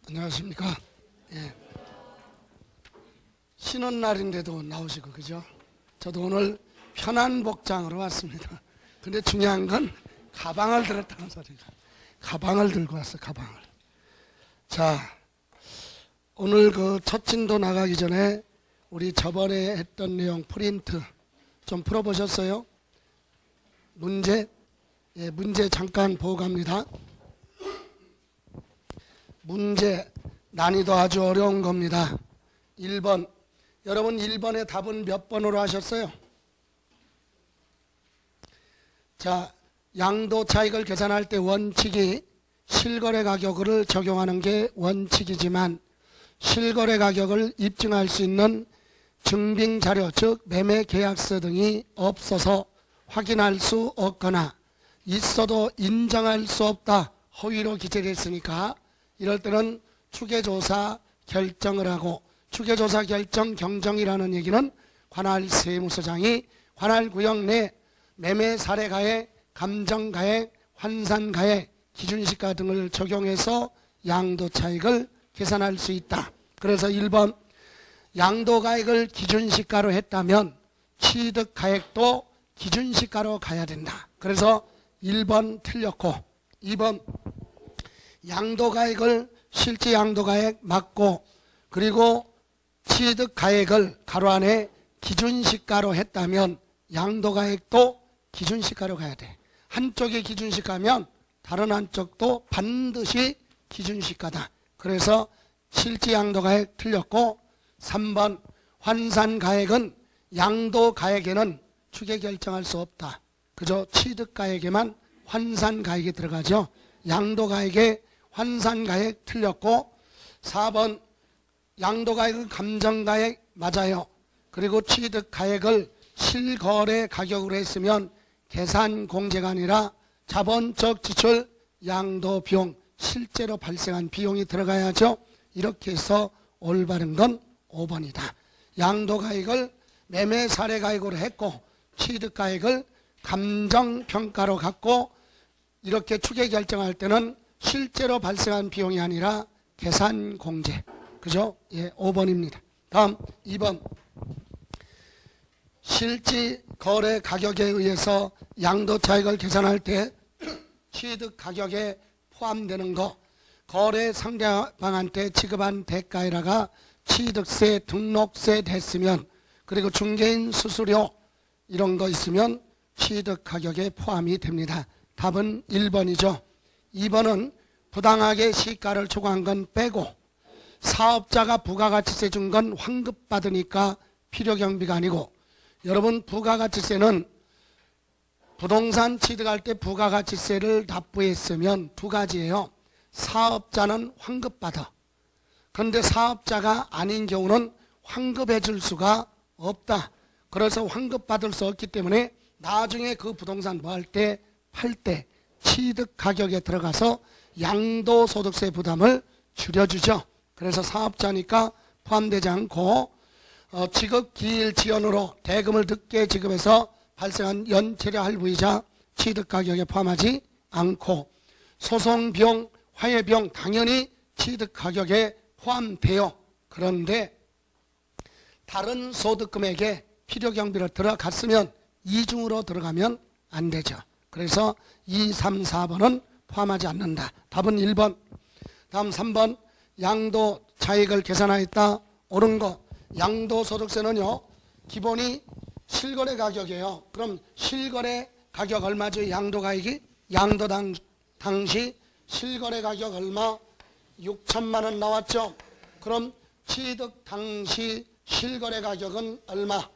안녕하십니까. 예. 쉬는 날인데도 나오시고, 그죠? 저도 오늘 편한 복장으로 왔습니다. 근데 중요한 건 가방을 들었다는 소리가. 가방을 들고 왔어, 가방을. 자, 오늘 그 첫 진도 나가기 전에 우리 저번에 했던 내용 프린트 좀 풀어보셨어요? 문제? 예, 문제 잠깐 보고 갑니다. 문제 난이도 아주 어려운 겁니다. 1번. 여러분 1번의 답은 몇 번으로 하셨어요? 자, 양도 차익을 계산할 때 원칙이 실거래 가격을 적용하는 게 원칙이지만 실거래 가격을 입증할 수 있는 증빙 자료, 즉 매매 계약서 등이 없어서 확인할 수 없거나 있어도 인정할 수 없다. 허위로 기재됐으니까 이럴 때는 추계조사 결정을 하고, 추계조사 결정 경정이라는 얘기는 관할 세무서장이 관할 구역 내 매매 사례가액, 감정가액, 환산가액, 기준시가 등을 적용해서 양도차익을 계산할 수 있다. 그래서 1번 양도가액을 기준시가로 했다면 취득가액도 기준시가로 가야 된다. 그래서 1번 틀렸고, 2번 양도가액을 실제 양도가액 맞고 그리고 취득가액을 가로 안에 기준시가로 했다면 양도가액도 기준시가로 가야 돼. 한쪽이 기준시가면 다른 한쪽도 반드시 기준시가다. 그래서 실제 양도가액 틀렸고, 3번 환산가액은 양도가액에는 추계 결정할 수 없다. 그저 취득가액에만 환산가액이 들어가죠. 양도가액에 환산가액 틀렸고, 4번 양도가액은 감정가액 맞아요. 그리고 취득가액을 실거래 가격으로 했으면 계산공제가 아니라 자본적 지출 양도비용, 실제로 발생한 비용이 들어가야죠. 이렇게 해서 올바른 건 5번이다. 양도가액을 매매 사례가액으로 했고 취득가액을 감정평가로 갖고 이렇게 추계 결정할 때는 실제로 발생한 비용이 아니라 계산공제. 그죠? 예, 5번입니다. 다음 2번. 실제 거래 가격에 의해서 양도차익을 계산할 때 취득가격에 포함되는 거, 거래 상대방한테 지급한 대가에다가 취득세, 등록세 냈으면, 그리고 중개인 수수료 이런 거 있으면 취득가격에 포함이 됩니다. 답은 1번이죠. 2번은 부당하게 시가를 초과한 건 빼고 사업자가 부가가치세 준 건 환급받으니까 필요경비가 아니고, 여러분 부가가치세는 부동산 취득할 때 부가가치세를 납부했으면 두 가지예요. 사업자는 환급받아. 그런데 사업자가 아닌 경우는 환급해 줄 수가 없다. 그래서 환급받을 수 없기 때문에 나중에 그 부동산 뭐 할 때, 팔 때 취득가격에 들어가서 양도소득세 부담을 줄여주죠. 그래서 사업자니까 포함되지 않고, 지급기일 지연으로 대금을 늦게 지급해서 발생한 연체료 할부이자 취득가격에 포함하지 않고, 소송비용, 화해비용 당연히 취득가격에 포함돼요. 그런데 다른 소득금액에 필요경비로 들어갔으면 이중으로 들어가면 안 되죠. 그래서 2, 3, 4번은 포함하지 않는다. 답은 1번. 다음 3번. 양도 차익을 계산하였다. 옳은 거. 양도소득세는요, 기본이 실거래 가격이에요. 그럼 실거래 가격 얼마죠? 양도가액이? 양도 당시 실거래 가격 얼마? 6천만 원 나왔죠. 그럼 취득 당시 실거래 가격은 얼마?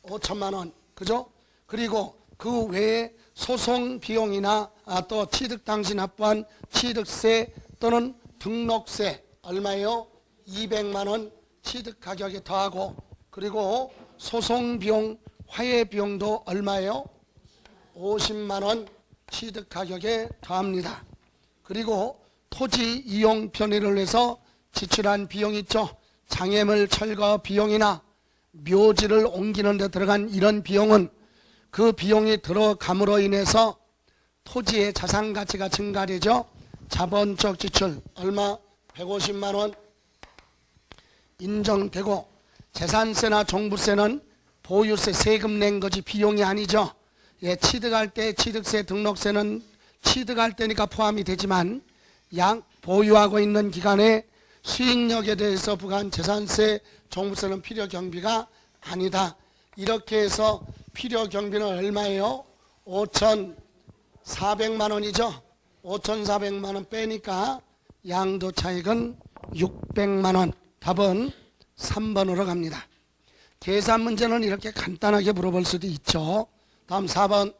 5천만 원. 그죠? 그리고 그 외에 소송 비용이나 또 취득 당시 납부한 취득세 또는 등록세 얼마예요? 200만 원 취득 가격에 더하고, 그리고 소송 비용, 화해 비용도 얼마예요? 50만 원 취득 가격에 더합니다. 그리고 토지 이용 편의를 위해서 지출한 비용 있죠. 장애물 철거 비용이나 묘지를 옮기는 데 들어간 이런 비용은 그 비용이 들어감으로 인해서 토지의 자산가치가 증가되죠. 자본적 지출 얼마? 150만 원 인정되고, 재산세나 종부세는 보유세 세금 낸 거지 비용이 아니죠. 예, 취득할 때 취득세 등록세는 취득할 때니까 포함이 되지만 보유하고 있는 기간에 수익력에 대해서 부과한 재산세, 종부세는 필요 경비가 아니다. 이렇게 해서 필요 경비는 얼마예요? 5,400만 원이죠. 5,400만 원 빼니까 양도 차익은 600만 원. 답은 3번으로 갑니다. 계산 문제는 이렇게 간단하게 물어볼 수도 있죠. 다음 4번.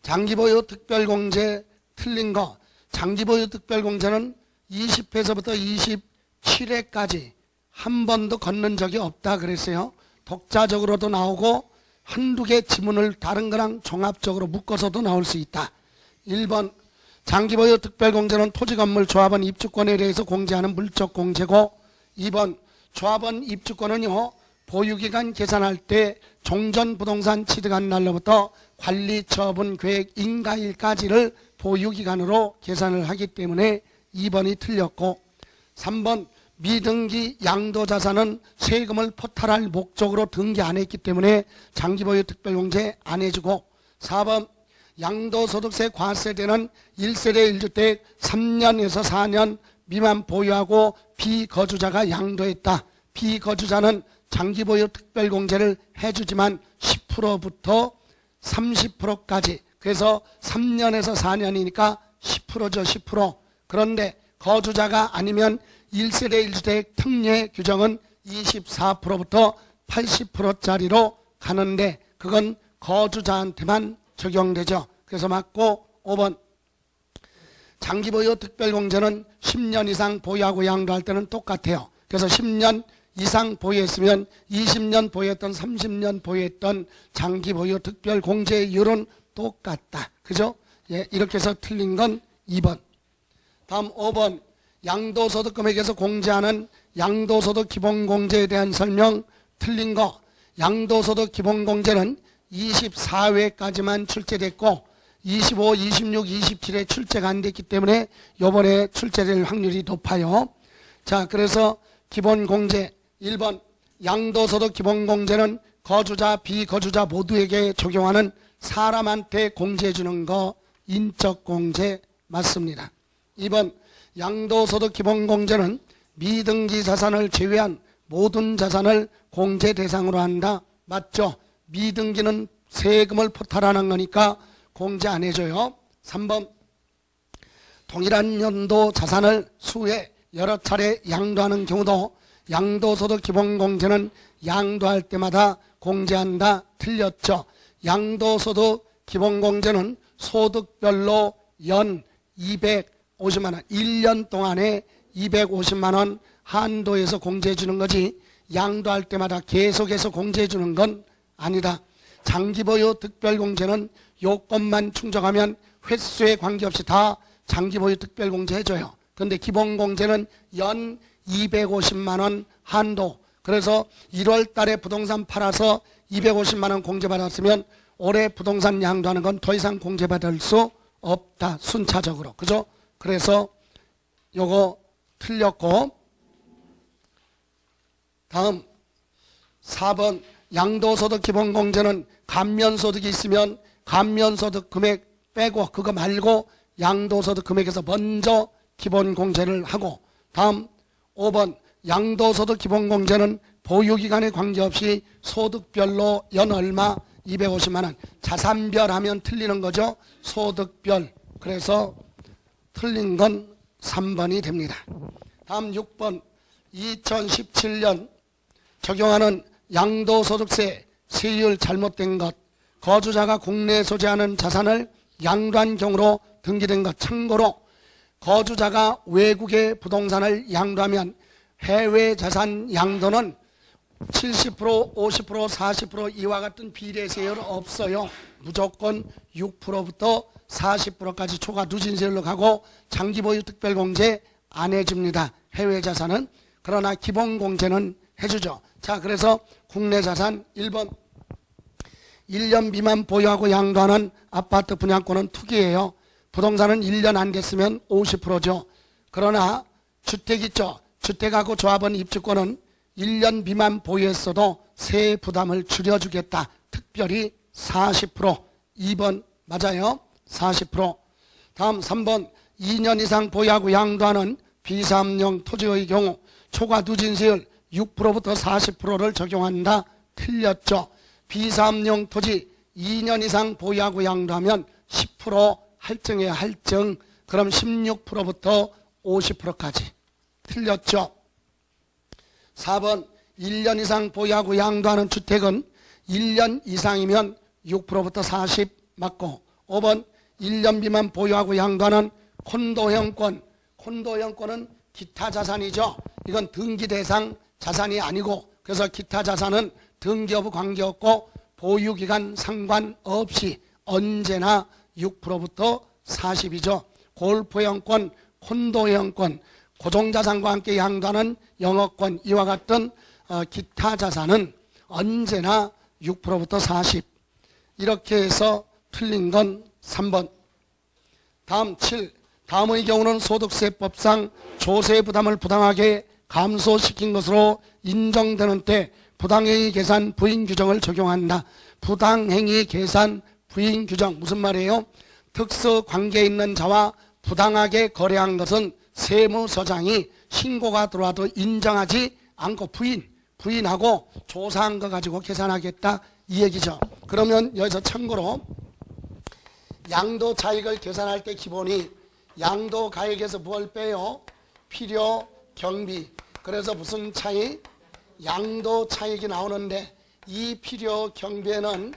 장기보유 특별공제 틀린 거. 장기보유 특별공제는 20회서부터 27회까지 한 번도 걷는 적이 없다 그랬어요. 독자적으로도 나오고 한두 개 지문을 다른 거랑 종합적으로 묶어서도 나올 수 있다. 1번. 장기보유 특별공제는 토지건물 조합원 입주권에 대해서 공제하는 물적 공제고, 2번. 조합원 입주권은요, 보유기간 계산할 때 종전부동산 취득한 날로부터 관리처분 계획 인가일까지를 보유기간으로 계산을 하기 때문에 2번이 틀렸고, 3번. 미등기 양도자산은 세금을 포탈할 목적으로 등기 안 했기 때문에 장기보유 특별공제 안 해주고, 4번. 양도소득세 과세되는 1세대 1주택 3년에서 4년 미만 보유하고 비거주자가 양도했다. 비거주자는 장기보유 특별공제를 해주지만 10%부터 30%까지, 그래서 3년에서 4년이니까 10%죠. 10%. 그런데 거주자가 아니면 1세대 1주택 특례 규정은 24%부터 80%짜리로 가는데 그건 거주자한테만 적용되죠. 그래서 맞고 5번. 장기보유 특별공제는 10년 이상 보유하고 양도할 때는 똑같아요. 그래서 10년 이상 보유했으면 20년 보유했던 30년 보유했던 장기보유 특별공제율은 똑같다. 그죠? 예, 이렇게 해서 틀린 건 2번. 다음 5번. 양도소득 금액에서 공제하는 양도소득 기본공제에 대한 설명 틀린 거. 양도소득 기본공제는 24회까지만 출제됐고 25, 26, 27회 출제가 안 됐기 때문에 이번에 출제될 확률이 높아요. 자, 그래서 기본공제 1번. 양도소득 기본공제는 거주자, 비거주자 모두에게 적용하는 사람한테 공제해 주는 거 인적공제 맞습니다. 2번. 양도소득 기본공제는 미등기 자산을 제외한 모든 자산을 공제 대상으로 한다. 맞죠? 미등기는 세금을 포탈하는 거니까 공제 안 해줘요. 3번. 동일한 연도 자산을 수회 여러 차례 양도하는 경우도 양도소득 기본공제는 양도할 때마다 공제한다. 틀렸죠. 양도소득 기본공제는 소득별로 연 250만 원, 1년 동안에 250만 원 한도에서 공제해 주는 거지 양도할 때마다 계속해서 공제해 주는 건 아니다. 장기보유 특별공제는 요건만 충족하면 횟수에 관계없이 다 장기보유 특별공제 해줘요. 그런데 기본공제는 연 250만 원 한도. 그래서 1월 달에 부동산 팔아서 250만 원 공제받았으면 올해 부동산 양도하는 건 더 이상 공제받을 수 없다. 순차적으로. 그죠? 그래서 요거 틀렸고, 다음 4번. 양도소득 기본공제는 감면소득이 있으면 감면소득 금액 빼고 그거 말고 양도소득 금액에서 먼저 기본공제를 하고, 다음 5번. 양도소득 기본공제는 보유기간에 관계없이 소득별로 연 얼마 250만 원 자산별 하면 틀리는 거죠. 소득별. 그래서 틀린 건 3번이 됩니다. 다음 6번. 2017년 적용하는 양도소득세 세율 잘못된 것. 거주자가 국내에 소지하는 자산을 양도한 경우로 등기된 것. 참고로 거주자가 외국의 부동산을 양도하면 해외 자산 양도는 70%, 50%, 40% 이와 같은 비례 세율 없어요. 무조건 6%부터 40%까지 초과 누진세율로 가고 장기보유 특별공제 안 해줍니다. 해외 자산은. 그러나 기본공제는 해주죠. 자, 그래서 국내 자산 1번. 1년 미만 보유하고 양도하는 아파트 분양권은 투기예요. 부동산은 1년 안 됐으면 50%죠. 그러나 주택 있죠. 주택하고 조합원 입주권은 1년 미만 보유했어도 세액 부담을 줄여주겠다. 특별히 40%. 2번 맞아요. 40%. 다음 3번 2년 이상 보유하고 양도하는 비사업용 토지의 경우 초과 누진세율 6%부터 40%를 적용한다. 틀렸죠. 비사업용 토지 2년 이상 보유하고 양도하면 10% 할증이에요. 할증. 그럼 16%부터 50%까지. 틀렸죠. 4번 1년 이상 보유하고 양도하는 주택은 1년 이상이면 6%부터 40 맞고 5번 1년 미만 보유하고 양도하는 콘도형권. 콘도형권은 기타 자산이죠. 이건 등기 대상 자산이 아니고 그래서 기타 자산은 등기 여부 관계없고 보유기간 상관없이 언제나 6%부터 40이죠. 골프형권, 콘도형권, 고정자산과 함께 양도하는 영업권 이와 같은 기타 자산은 언제나 6%부터 40. 이렇게 해서 틀린 건 3번. 다음 7. 다음의 경우는 소득세법상 조세 부담을 부당하게 감소시킨 것으로 인정되는 때 부당행위 계산 부인 규정을 적용한다. 부당행위 계산 부인 규정 무슨 말이에요? 특수관계에 있는 자와 부당하게 거래한 것은 세무서장이 신고가 들어와도 인정하지 않고 부인하고 조사한 거 가지고 계산하겠다 이 얘기죠. 그러면 여기서 참고로 양도차익을 계산할 때 기본이 양도가액에서 뭘 빼요? 필요, 경비. 그래서 무슨 차익? 양도차익이 나오는데 이 필요, 경비에는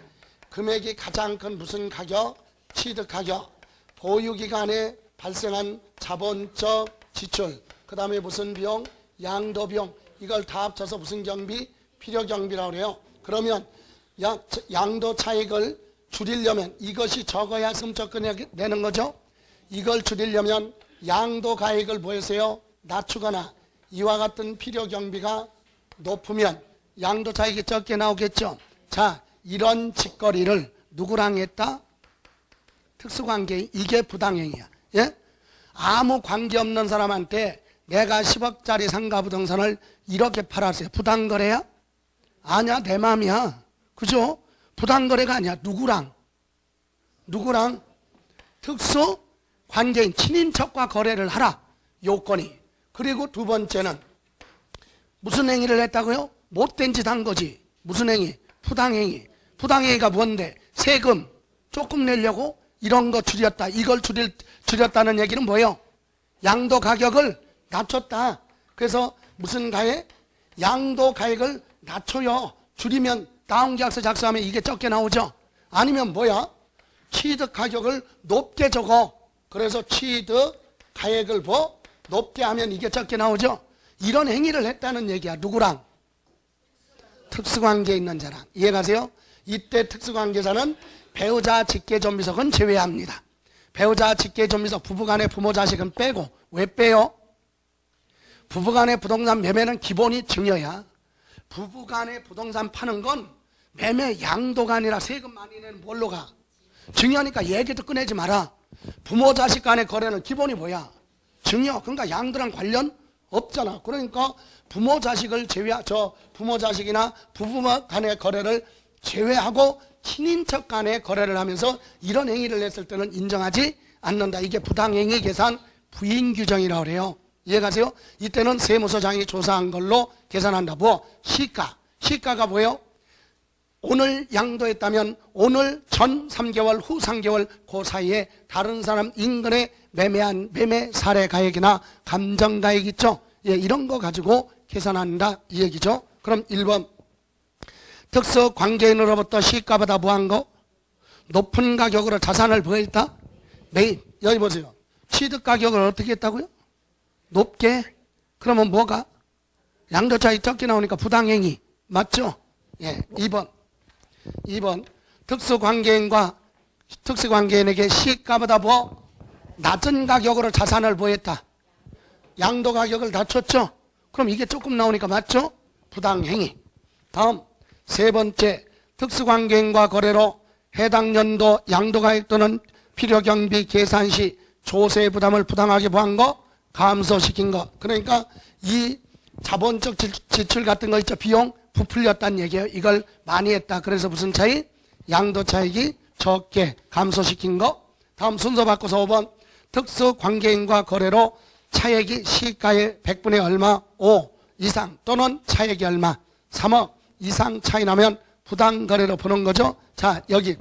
금액이 가장 큰 무슨 가격? 취득가격. 보유기간에 발생한 자본적 지출. 그 다음에 무슨 비용? 양도비용. 이걸 다 합쳐서 무슨 경비? 필요경비라고 그래요. 그러면 양도차익을 줄이려면 이것이 적어야 승적금이 내는 거죠. 이걸 줄이려면 양도가액을 뭐 했어요? 낮추거나 이와 같은 필요경비가 높으면 양도차익이 적게 나오겠죠. 자, 이런 짓거리를 누구랑 했다? 특수관계인. 이게 부당행위야. 예? 아무 관계없는 사람한테 내가 10억짜리 상가부동산을 이렇게 팔았어요. 부당거래야? 아니야, 내 맘이야. 그죠? 부당거래가 아니야. 누구랑? 특수관계인 친인척과 거래를 하라. 요건이. 그리고 두 번째는 무슨 행위를 했다고요? 못된 짓 한 거지. 무슨 행위? 부당행위. 부당행위가 뭔데? 세금 조금 내려고 이런 거 줄였다. 이걸 줄였다는 얘기는 뭐예요? 양도 가격을 낮췄다. 그래서 무슨 가액? 양도 가액을 낮춰요. 줄이면 다운계약서 작성하면 이게 적게 나오죠. 아니면 뭐야? 취득 가격을 높게 적어. 그래서 취득 가액을 높게 하면 이게 적게 나오죠. 이런 행위를 했다는 얘기야. 누구랑? 특수관계에 있는 자랑. 이해가세요? 이때 특수관계자는 배우자 직계존비속은 제외합니다. 배우자 직계존비속 부부간의 부모 자식은 빼고. 왜 빼요? 부부간의 부동산 매매는 기본이 증여야. 부부간의 부동산 파는 건 매매 양도가 아니라 세금 많이 내는 뭘로 가? 증여니까 얘기도 꺼내지 마라. 부모 자식 간의 거래는 기본이 뭐야? 증여. 그러니까 양도랑 관련 없잖아. 그러니까 부모 자식을 부모 자식이나 부부 간의 거래를 제외하고 친인척 간의 거래를 하면서 이런 행위를 했을 때는 인정하지 않는다. 이게 부당행위 계산 부인 규정이라고 그래요. 이해가세요? 이때는 세무서장이 조사한 걸로 계산한다. 시가. 시가가 뭐예요? 오늘 양도했다면 오늘 전 3개월 후 3개월 그 사이에 다른 사람 인근에 매매한 매매 사례 가액이나 감정 가액 있죠? 예, 이런 거 가지고 계산한다 이 얘기죠. 그럼 1번 특수관계인으로부터 시가보다 뭐한 거? 높은 가격으로 자산을 보였다? 매입. 여기 보세요. 취득 가격을 어떻게 했다고요? 높게. 그러면 뭐가? 양도차익 적게 나오니까 부당행위. 맞죠? 예. 2번 특수관계인에게 시가보다 낮은 가격으로 자산을 보였다. 양도 가격을 낮췄죠? 그럼 이게 조금 나오니까 맞죠? 부당행위. 다음 세 번째, 특수관계인과 거래로 해당 연도 양도가액 또는 필요경비 계산 시 조세 부담을 부당하게 부한 거, 감소시킨 거. 그러니까 이 자본적 지출 같은 거 있죠. 비용 부풀렸다는 얘기예요. 이걸 많이 했다. 그래서 무슨 차이? 양도 차익이 적게 감소시킨 거. 다음 순서 바꿔서 5번. 특수관계인과 거래로 차액이 시가의 100분의 얼마 5 이상 또는 차액이 얼마 3억 이상 차이 나면 부당거래로 보는 거죠. 자, 여기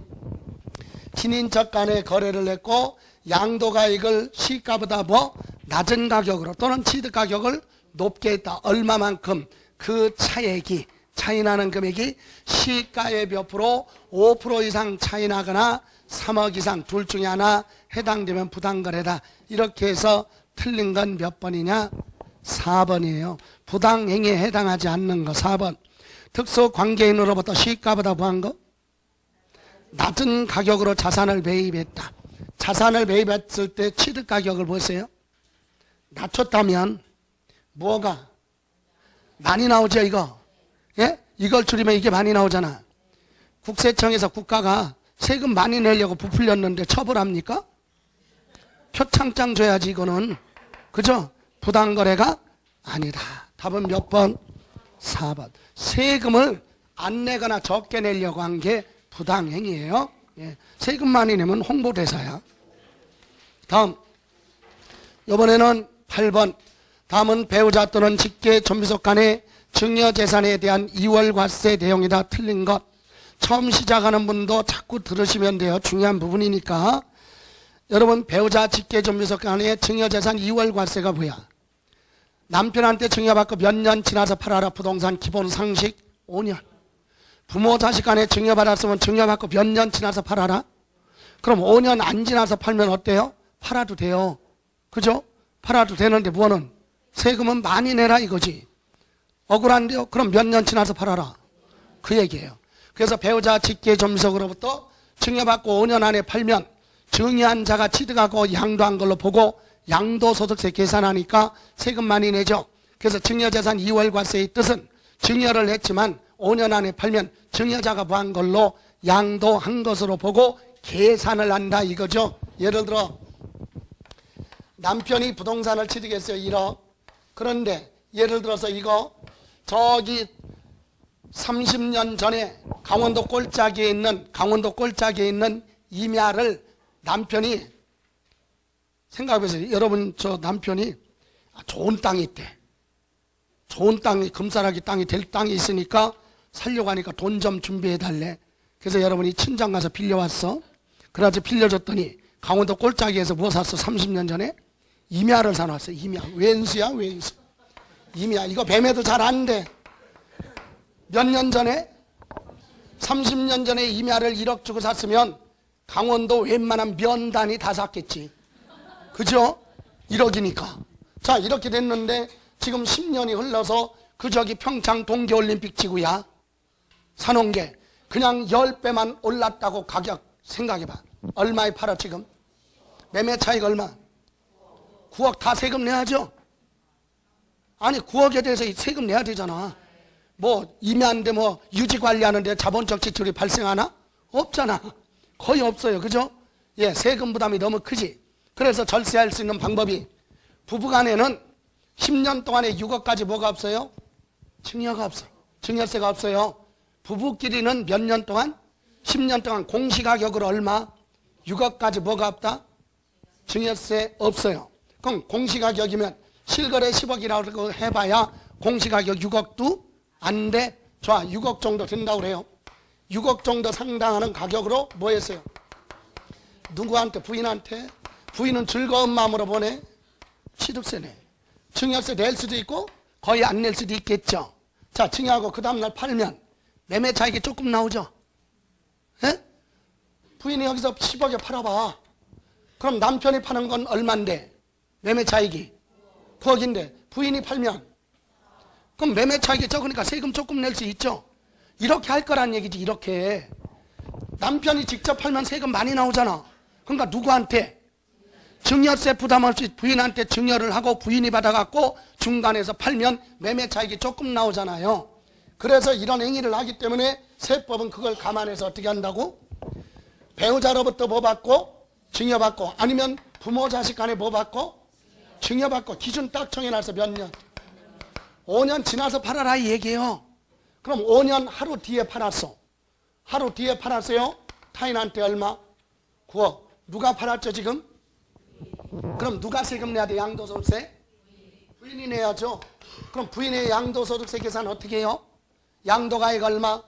친인척 간에 거래를 했고 양도가 이걸 시가보다 뭐 낮은 가격으로 또는 취득가격을 높게 했다. 얼마만큼? 그 차액이 차이 나는 금액이 시가의 몇 프로 5% 이상 차이 나거나 3억 이상 둘 중에 하나 해당되면 부당거래다. 이렇게 해서 틀린 건 몇 번이냐? 4번이에요. 부당행위에 해당하지 않는 거 4번. 특수관계인으로부터 시가보다 부한 거? 낮은 가격으로 자산을 매입했다. 자산을 매입했을 때 취득가격을 보세요. 낮췄다면 뭐가? 많이 나오죠 이거. 예? 이걸 줄이면 이게 많이 나오잖아. 국세청에서 국가가 세금 많이 내려고 부풀렸는데 처벌합니까? 표창장 줘야지 이거는. 그죠? 부당거래가 아니다. 답은 몇 번? 4번. 세금을 안 내거나 적게 내려고 한 게 부당행위예요. 예. 세금 많이 내면 홍보대사야. 다음. 이번에는 8번. 다음은 배우자 또는 직계 존비속 간의 증여재산에 대한 이월과세 내용이다. 틀린 것. 처음 시작하는 분도 자꾸 들으시면 돼요. 중요한 부분이니까. 여러분 배우자 직계 존비속 간의 증여재산 이월과세가 뭐야? 남편한테 증여받고 몇 년 지나서 팔아라. 부동산 기본 상식 5년. 부모 자식 간에 증여받았으면 증여받고 몇 년 지나서 팔아라. 그럼 5년 안 지나서 팔면 어때요? 팔아도 돼요. 그죠? 팔아도 되는데 뭐는? 세금은 많이 내라 이거지. 억울한데요? 그럼 몇 년 지나서 팔아라. 그 얘기예요. 그래서 배우자 직계 존비속으로부터 증여받고 5년 안에 팔면 증여한 자가 취득하고 양도한 걸로 보고 양도소득세 계산하니까 세금 많이 내죠. 그래서 증여재산 이월과세의 뜻은 증여를 했지만 5년 안에 팔면 증여자가 부한 걸로 양도한 것으로 보고 계산을 한다 이거죠. 예를 들어 남편이 부동산을 취득했어요. 1억. 그런데 예를 들어서 이거 저기 30년 전에 강원도 꼴짝이에 있는 임야를 남편이 생각해보세요. 여러분 저 남편이 좋은 땅이 있대. 좋은 땅이 금싸라기 땅이 될 땅이 있으니까 살려고 하니까 돈 좀 준비해달래. 그래서 여러분이 친정 가서 빌려왔어. 그래서 빌려줬더니 강원도 꼴짝이에서 뭐 샀어? 30년 전에 임야를 사놨어. 임야. 왼수야 왼수. 임야. 이거 뱀에도 잘 안 돼. 몇 년 전에 30년 전에 임야를 1억 주고 샀으면 강원도 웬만한 면단이 다 샀겠지. 그죠? 1억이니까. 자 이렇게 됐는데 지금 10년이 흘러서 그 저기 평창 동계올림픽 지구야 사놓은 게 그냥 10배만 올랐다고 가격 생각해봐. 얼마에 팔아 지금? 매매 차익 얼마? 9억 다 세금 내야죠. 아니 9억에 대해서 세금 내야 되잖아. 뭐 임야인데 뭐 유지관리하는데 자본적 지출이 발생하나? 없잖아. 거의 없어요. 그죠? 예, 세금 부담이 너무 크지. 그래서 절세할 수 있는 방법이 부부간에는 10년 동안에 6억까지 뭐가 없어요? 증여가 없어. 증여세가 없어요. 부부끼리는 몇 년 동안? 10년 동안 공시가격으로 얼마? 6억까지 뭐가 없다? 증여세 없어요. 그럼 공시가격이면 실거래 10억이라고 해봐야 공시가격 6억도 안 돼. 좋아. 6억 정도 된다고 그래요. 6억 정도 상당하는 가격으로 뭐 했어요? 누구한테? 부인한테? 부인은 즐거운 마음으로 보내? 취득세 내. 증여세 낼 수도 있고 거의 안 낼 수도 있겠죠. 자, 증여하고 그 다음날 팔면 매매 차익이 조금 나오죠. 에? 부인이 여기서 10억에 팔아봐. 그럼 남편이 파는 건 얼만데? 매매 차익이 9억인데 부인이 팔면 그럼 매매 차익이 적으니까 세금 조금 낼 수 있죠. 이렇게 할 거란 얘기지. 이렇게 남편이 직접 팔면 세금 많이 나오잖아. 그러니까 누구한테? 증여세 부담 없이 부인한테 증여를 하고 부인이 받아갖고 중간에서 팔면 매매 차익이 조금 나오잖아요. 그래서 이런 행위를 하기 때문에 세법은 그걸 감안해서 어떻게 한다고? 배우자로부터 뭐 받고 증여받고, 아니면 부모 자식 간에 뭐 받고? 증여받고. 기준 딱 정해놔서 몇 년? 5년 지나서 팔아라 이 얘기예요. 그럼 5년 하루 뒤에 팔았어. 하루 뒤에 팔았어요. 타인한테 얼마? 9억. 누가 팔았죠 지금? 그럼 누가 세금 내야 돼? 양도소득세? 부인이 내야죠. 그럼 부인의 양도소득세 계산 어떻게 해요? 양도가액 얼마?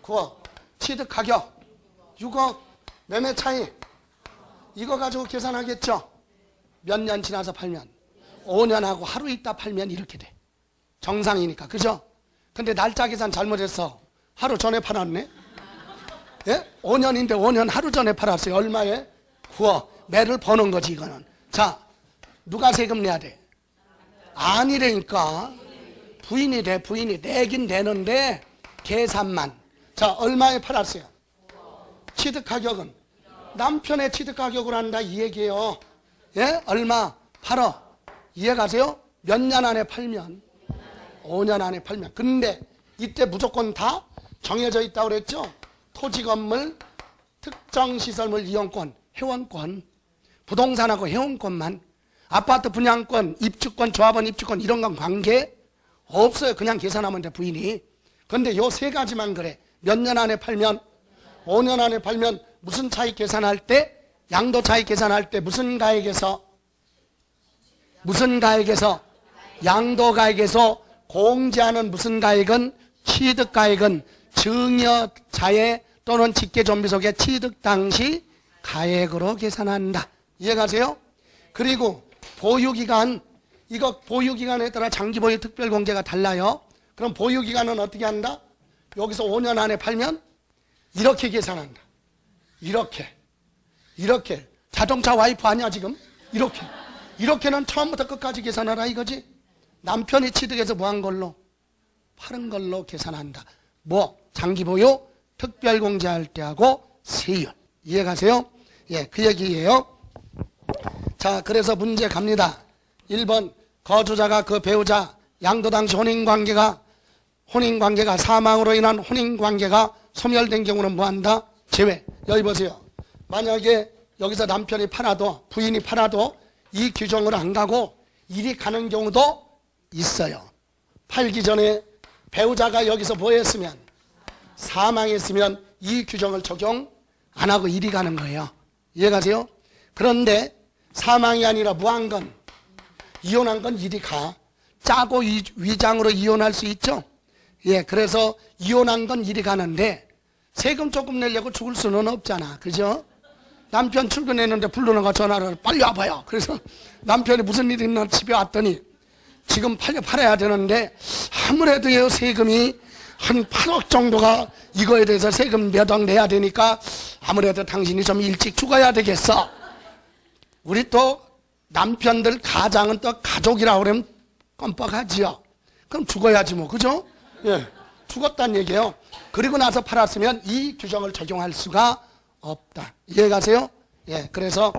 9억. 취득가격 6억. 매매 차이 이거 가지고 계산하겠죠. 몇 년 지나서 팔면? 5년하고 하루 있다 팔면 이렇게 돼. 정상이니까. 그죠? 근데 날짜 계산 잘못했어. 하루 전에 팔았네. 예? 5년인데 5년 하루 전에 팔았어요. 얼마에? 9억. 매를 버는 거지 이거는. 자, 누가 세금 내야 돼? 아니라니까. 부인이 돼. 부인이 내긴 내는데 계산만. 자, 얼마에 팔았어요? 취득가격은? 남편의 취득가격으로 한다 이 얘기예요. 예? 얼마? 8억. 이해가세요? 몇 년 안에 팔면? 5년 안에 팔면. 근데 이때 무조건 다 정해져 있다고 그랬죠? 토지 건물, 특정 시설물 이용권, 회원권, 부동산하고 회원권만. 아파트 분양권, 입주권, 조합원 입주권 이런 건 관계 없어요. 그냥 계산하면 돼 부인이. 근데 요 세 가지만 그래. 몇 년 안에 팔면? 5년 안에 팔면 무슨 차익 계산할 때? 양도 차익 계산할 때 무슨 가액에서? 무슨 가액에서? 양도 가액에서 공제하는 무슨 가액은? 취득 가액은 증여자의 또는 직계존비속의 취득 당시 가액으로 계산한다. 이해가세요? 그리고 보유기간, 이거 보유기간에 따라 장기보유 특별공제가 달라요. 그럼 보유기간은 어떻게 한다? 여기서 5년 안에 팔면 이렇게 계산한다. 이렇게 자동차 와이프 아니야 지금? 이렇게는 처음부터 끝까지 계산하라 이거지. 남편이 취득해서 뭐 한 걸로? 파는 걸로 계산한다. 뭐? 장기보유 특별공제할 때하고 세율. 이해가세요? 예, 그 얘기예요. 자, 그래서 문제 갑니다. 1번 거주자가 그 배우자 양도 당시 혼인관계가 사망으로 인한 혼인관계가 소멸된 경우는 뭐한다? 제외. 여기 보세요. 만약에 여기서 남편이 팔아도 부인이 팔아도 이 규정으로 안 가고 이리 가는 경우도 있어요. 팔기 전에 배우자가 여기서 뭐 했으면? 사망했으면 이 규정을 적용 안 하고 이리 가는 거예요. 이해가세요? 그런데 사망이 아니라 무한건, 이혼한 건 이리 가. 짜고 위장으로 이혼할 수 있죠? 예, 그래서 이혼한 건 이리 가는데 세금 조금 내려고 죽을 수는 없잖아. 그죠? 남편 출근했는데 부르는가 전화를 빨리 와봐요. 그래서 남편이 무슨 일이 있나 집에 왔더니 지금 팔아야 되는데 아무래도 세금이 한 8억 정도가 이거에 대해서 세금 몇 억 내야 되니까 아무래도 당신이 좀 일찍 죽어야 되겠어. 우리 또 남편들 가장은 또 가족이라고 그러면 껌뻑하지요. 그럼 죽어야지 뭐. 그죠? 예, 죽었다는 얘기예요. 그리고 나서 팔았으면 이 규정을 적용할 수가 없다. 이해가세요? 예, 그래서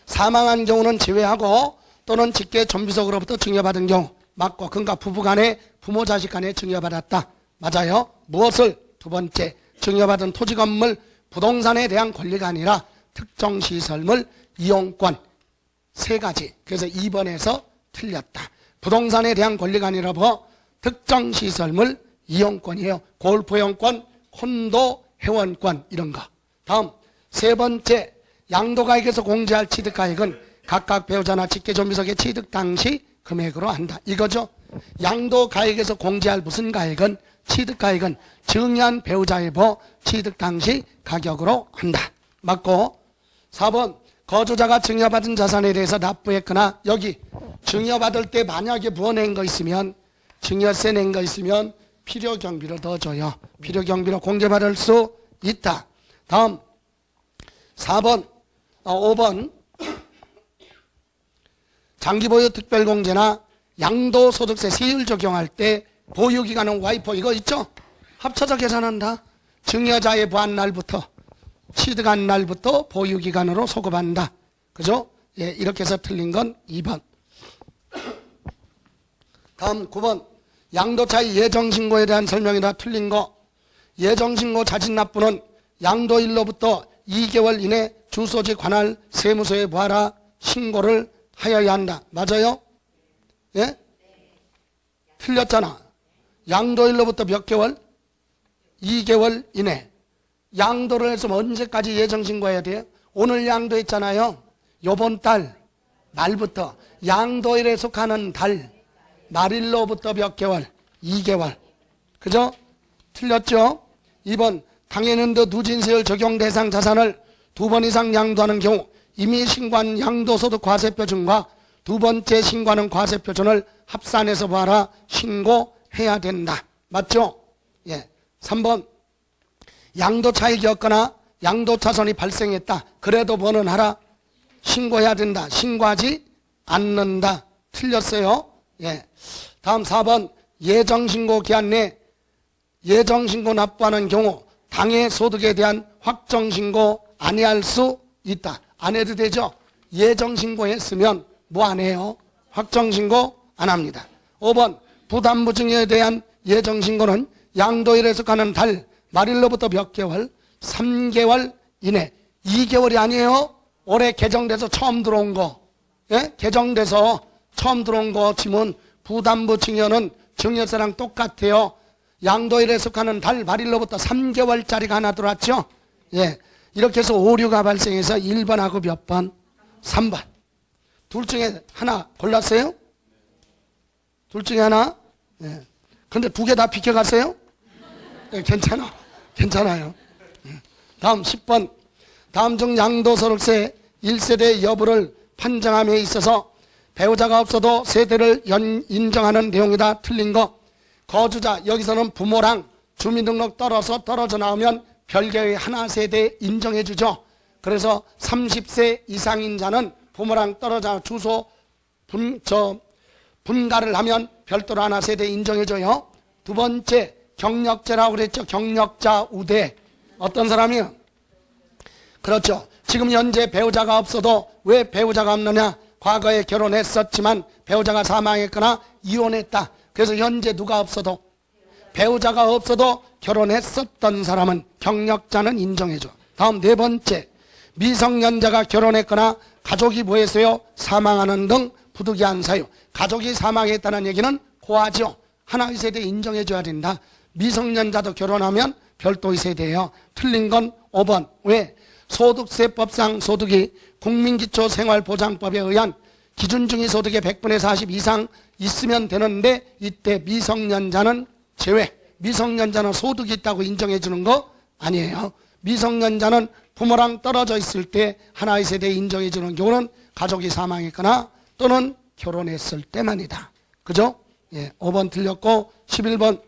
사망한 경우는 제외하고 또는 직계 존비속으로부터 증여받은 경우 맞고 그러니까 부부간에 부모 자식 간에 증여받았다. 맞아요. 무엇을? 두 번째, 증여받은 토지 건물 부동산에 대한 권리가 아니라 특정 시설물 이용권. 세 가지. 그래서 2번에서 틀렸다. 부동산에 대한 권리가 아니라 뭐? 특정 시설물 이용권이에요. 골프 회원권, 콘도 회원권 이런 거. 다음 세 번째, 양도가액에서 공제할 취득가액은 각각 배우자나 직계존비속의 취득 당시 금액으로 한다. 이거죠. 양도가액에서 공제할 무슨 가액은? 취득가액은 증여한 배우자의 보 취득 당시 가격으로 한다. 맞고 4번 거주자가 증여받은 자산에 대해서 납부했거나 여기 증여받을 때 만약에 부어낸 거 있으면 증여세 낸 거 있으면 필요경비로 넣어줘요. 필요경비로 공제받을 수 있다. 다음 5번 장기보유 특별공제나 양도소득세 세율 적용할 때 보유기간은 와이프 이거 있죠? 합쳐서 계산한다. 증여자의 부한 날부터 취득한 날부터 보유기간으로 소급한다. 그죠? 예, 이렇게 해서 틀린 건 2번. 다음 9번 양도차익 예정신고에 대한 설명이다. 틀린 거. 예정신고 자진납부는 양도일로부터 2개월 이내 주소지 관할 세무서에 보아라 신고를 하여야 한다. 맞아요? 예? 틀렸잖아. 양도일로부터 몇 개월? 2개월 이내. 양도를 해서 언제까지 예정신고해야 돼요? 오늘 양도했잖아요. 요번 달 말부터. 양도일에 속하는 달 말일로부터 몇 개월? 2개월. 그죠? 틀렸죠? 2번 당해년도 누진세율 적용 대상 자산을 2번 이상 양도하는 경우 이미 신고한 양도소득 과세표준과 두 번째 신고하는 과세표준을 합산해서 봐라 신고해야 된다. 맞죠? 예. 3번 양도 차익이 없거나 양도 차손이 발생했다. 그래도 뭐는 하라? 신고해야 된다. 신고하지 않는다. 틀렸어요. 예. 다음 4번 예정신고 기한 내 예정신고 납부하는 경우 당해 소득에 대한 확정신고 아니할 수 있다. 안 해도 되죠? 예정신고 했으면 뭐 안 해요? 확정신고 안 합니다. 5번 부담부 증여에 대한 예정신고는 양도일에 속하는 달 말일로부터 몇 개월? 3개월 이내. 2개월이 아니에요. 올해 개정돼서 처음 들어온 거. 예? 개정돼서 처음 들어온 거 치면 부담부 증여는 증여세랑 똑같아요. 양도일에 속하는 달 말일로부터 3개월짜리가 하나 들어왔죠. 예. 이렇게 해서 오류가 발생해서 1번하고 몇 번? 3번. 둘 중에 하나 골랐어요? 둘 중에 하나? 예. 근데 두 개 다 비켜갔어요? 예, 괜찮아. 괜찮아요. 예. 다음 10번. 다음 중 양도소득세 1세대 여부를 판정함에 있어서 배우자가 없어도 세대를 인정하는 내용이다. 틀린 거. 거주자, 여기서는 부모랑 주민등록 떨어져 나오면 별개의 하나 세대 인정해 주죠. 그래서 30세 이상인 자는 부모랑 떨어져 주소 분가를 하면 별도로 하나 세대 인정해 줘요. 두 번째 경력자라고 그랬죠. 경력자 우대. 어떤 사람이요? 그렇죠. 지금 현재 배우자가 없어도 왜 배우자가 없느냐? 과거에 결혼했었지만 배우자가 사망했거나 이혼했다. 그래서 현재 누가 없어도 배우자가 없어도 결혼했었던 사람은 경력자는 인정해줘. 다음 네 번째 미성년자가 결혼했거나 가족이 뭐했어요? 사망하는 등 부득이한 사유. 가족이 사망했다는 얘기는 고하죠. 하나의 세대 인정해줘야 된다. 미성년자도 결혼하면 별도의 세대예요. 틀린 건 5번. 왜? 소득세법상 소득이 국민기초생활보장법에 의한 기준중위 소득의 100분의 40 이상 있으면 되는데 이때 미성년자는 제외. 미성년자는 소득이 있다고 인정해 주는 거 아니에요. 미성년자는 부모랑 떨어져 있을 때 하나의 세대에 인정해 주는 경우는 가족이 사망했거나 또는 결혼했을 때만이다. 그죠? 예, 5번 틀렸고 11번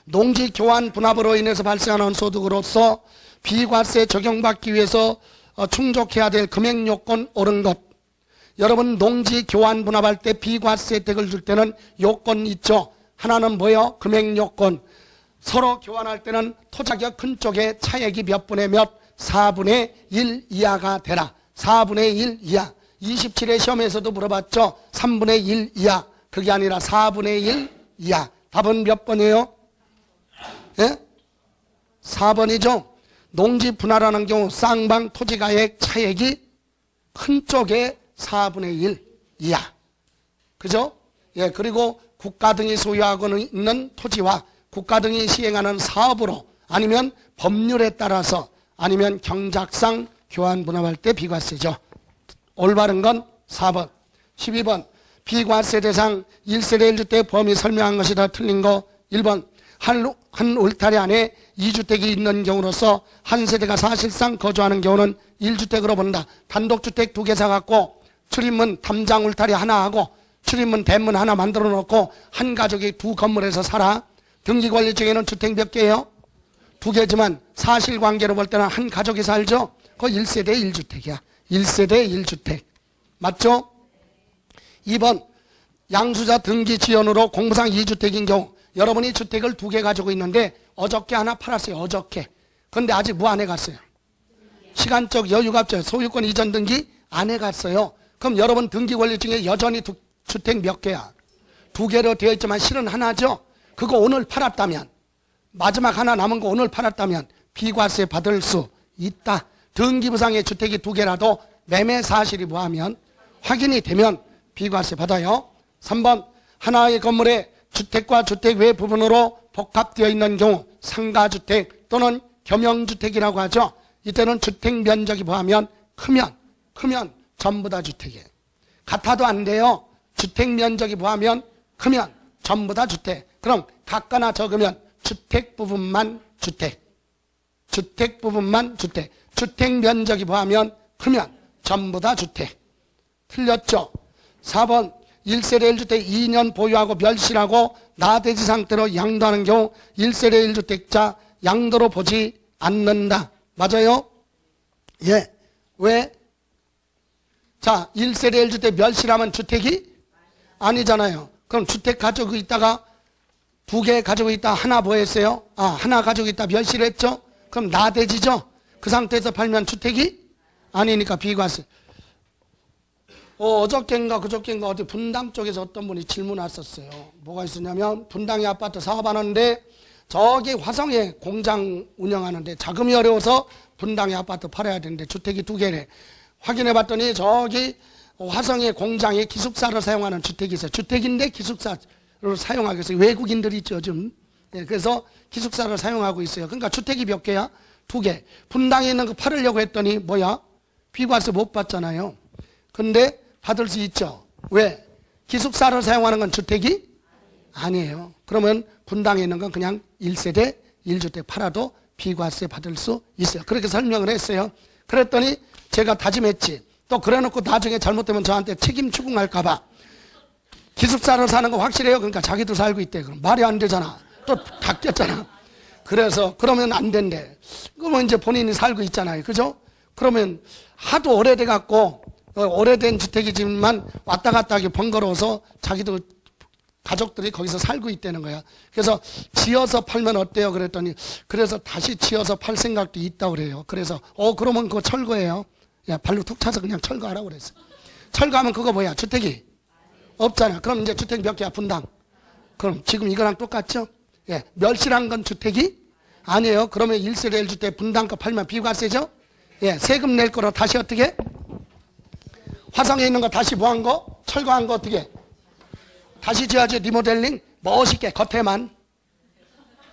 농지 교환 분합으로 인해서 발생하는 소득으로서 비과세 적용받기 위해서 충족해야 될 금액 요건 옳은 것. 여러분 농지 교환 분합할 때 비과세 혜택을 줄 때는 요건 있죠. 하나는 뭐예요? 금액 요건. 서로 교환할 때는 토자격 큰 쪽에 차액이 몇 분의 몇? 4분의 1 이하가 되라. 4분의 1 이하. 27회 시험에서도 물어봤죠. 3분의 1 이하. 그게 아니라 4분의 1 이하. 답은 몇 번이에요? 예? 4번이죠. 농지 분할하는 경우 쌍방 토지가액 차액이 큰 쪽에 4분의 1 이하. 그죠? 예, 그리고 국가 등이 소유하고 있는 토지와 국가 등이 시행하는 사업으로 아니면 법률에 따라서 아니면 경작상 교환 분합할 때 비과세죠. 올바른 건 4번. 12번 비과세 대상 1세대 1주택 범위 설명한 것이 다 틀린 거 1번 한 울타리 안에 2주택이 있는 경우로서 한 세대가 사실상 거주하는 경우는 1주택으로 본다. 단독주택 2개 사갖고 출입문 담장 울타리 하나 하고 출입문 대문 하나 만들어 놓고 한 가족이 두 건물에서 살아. 등기관리증에는 주택 몇 개예요? 2개지만 사실관계로 볼 때는 한 가족이 살죠. 그거 1세대 1주택이야. 1세대 1주택. 맞죠? 2번 양수자 등기 지연으로 공부상 2주택인 경우 여러분이 주택을 2개 가지고 있는데 어저께 하나 팔았어요. 어저께. 그런데 아직 뭐 안 해갔어요? 시간적 여유가 없죠. 소유권 이전 등기 안 해갔어요. 그럼 여러분 등기관리증에 여전히 주택 몇 개야? 2개로 되어 있지만 실은 하나죠. 그거 오늘 팔았다면 마지막 하나 남은 거 오늘 팔았다면 비과세 받을 수 있다. 등기부상의 주택이 2개라도 매매 사실이 뭐하면 확인이 되면 비과세 받아요. 3번 하나의 건물에 주택과 주택 외 부분으로 복합되어 있는 경우 상가주택 또는 겸용주택이라고 하죠. 이때는 주택 면적이 뭐하면 크면 전부 다 주택이에요. 같아도 안 돼요. 주택 면적이 뭐하면 크면 전부 다 주택. 그럼 같거나 적으면 주택 부분만 주택. 주택 부분만 주택. 주택 면적이 뭐하면 크면 전부 다 주택. 틀렸죠? 4번 1세대 1주택 2년 보유하고 멸실하고 나대지 상태로 양도하는 경우 1세대 1주택자 양도로 보지 않는다. 맞아요? 예. 왜? 자, 1세대 1주택 멸실하면 주택이 아니잖아요. 그럼 주택 가지고 있다가 2개 가지고 있다 하나 뭐 했어요? 하나 가지고 있다 멸실했죠? 그럼 나대지죠? 그 상태에서 팔면 주택이 아니니까 비과세. 어저께인가 그저께인가 어디 분당 쪽에서 어떤 분이 질문 왔었어요. 뭐가 있었냐면 분당에 아파트 사업하는데 저기 화성에 공장 운영하는데 자금이 어려워서 분당에 아파트 팔아야 되는데 주택이 2개래. 확인해 봤더니 저기 화성의 공장에 기숙사를 사용하는 주택이 있어요. 주택인데 기숙사를 사용하고 있어요. 외국인들이 있죠 좀. 네, 그래서 기숙사를 사용하고 있어요. 그러니까 주택이 몇 개야? 2개. 분당에 있는 거 팔으려고 했더니 뭐야? 비과세 못 받잖아요. 근데 받을 수 있죠. 왜? 기숙사를 사용하는 건 주택이 아니에요. 그러면 분당에 있는 건 그냥 1세대 1주택 팔아도 비과세 받을 수 있어요. 그렇게 설명을 했어요. 그랬더니 제가 다짐했지. 또 그래놓고 나중에 잘못되면 저한테 책임 추궁할까 봐. 기숙사를 사는 거 확실해요? 그러니까 자기도 살고 있대. 그럼 말이 안 되잖아. 또 바뀌었잖아. 그래서 그러면 안 된대. 그러면 이제 본인이 살고 있잖아요. 그죠? 그러면 하도 오래돼 갖고 오래된 주택이지만 왔다 갔다 하기 번거로워서 자기도 가족들이 거기서 살고 있다는 거야. 그래서 지어서 팔면 어때요? 그랬더니 그래서 다시 지어서 팔 생각도 있다고 그래요. 그래서 그러면 그거 철거해요. 야, 발로 툭 차서 그냥 철거하라고 그랬어. 철거하면 그거 뭐야? 주택이 없잖아. 그럼 이제 주택 몇 개야? 분당. 그럼 지금 이거랑 똑같죠? 예, 멸실한 건 주택이 아니에요. 그러면 1세대 1주택 분당가 팔면 비과세죠? 예, 세금 낼 거로 다시 어떻게? 화성에 있는 거 다시 뭐 한 거? 철거한 거 어떻게? 다시 지어야지. 리모델링 멋있게 겉에만.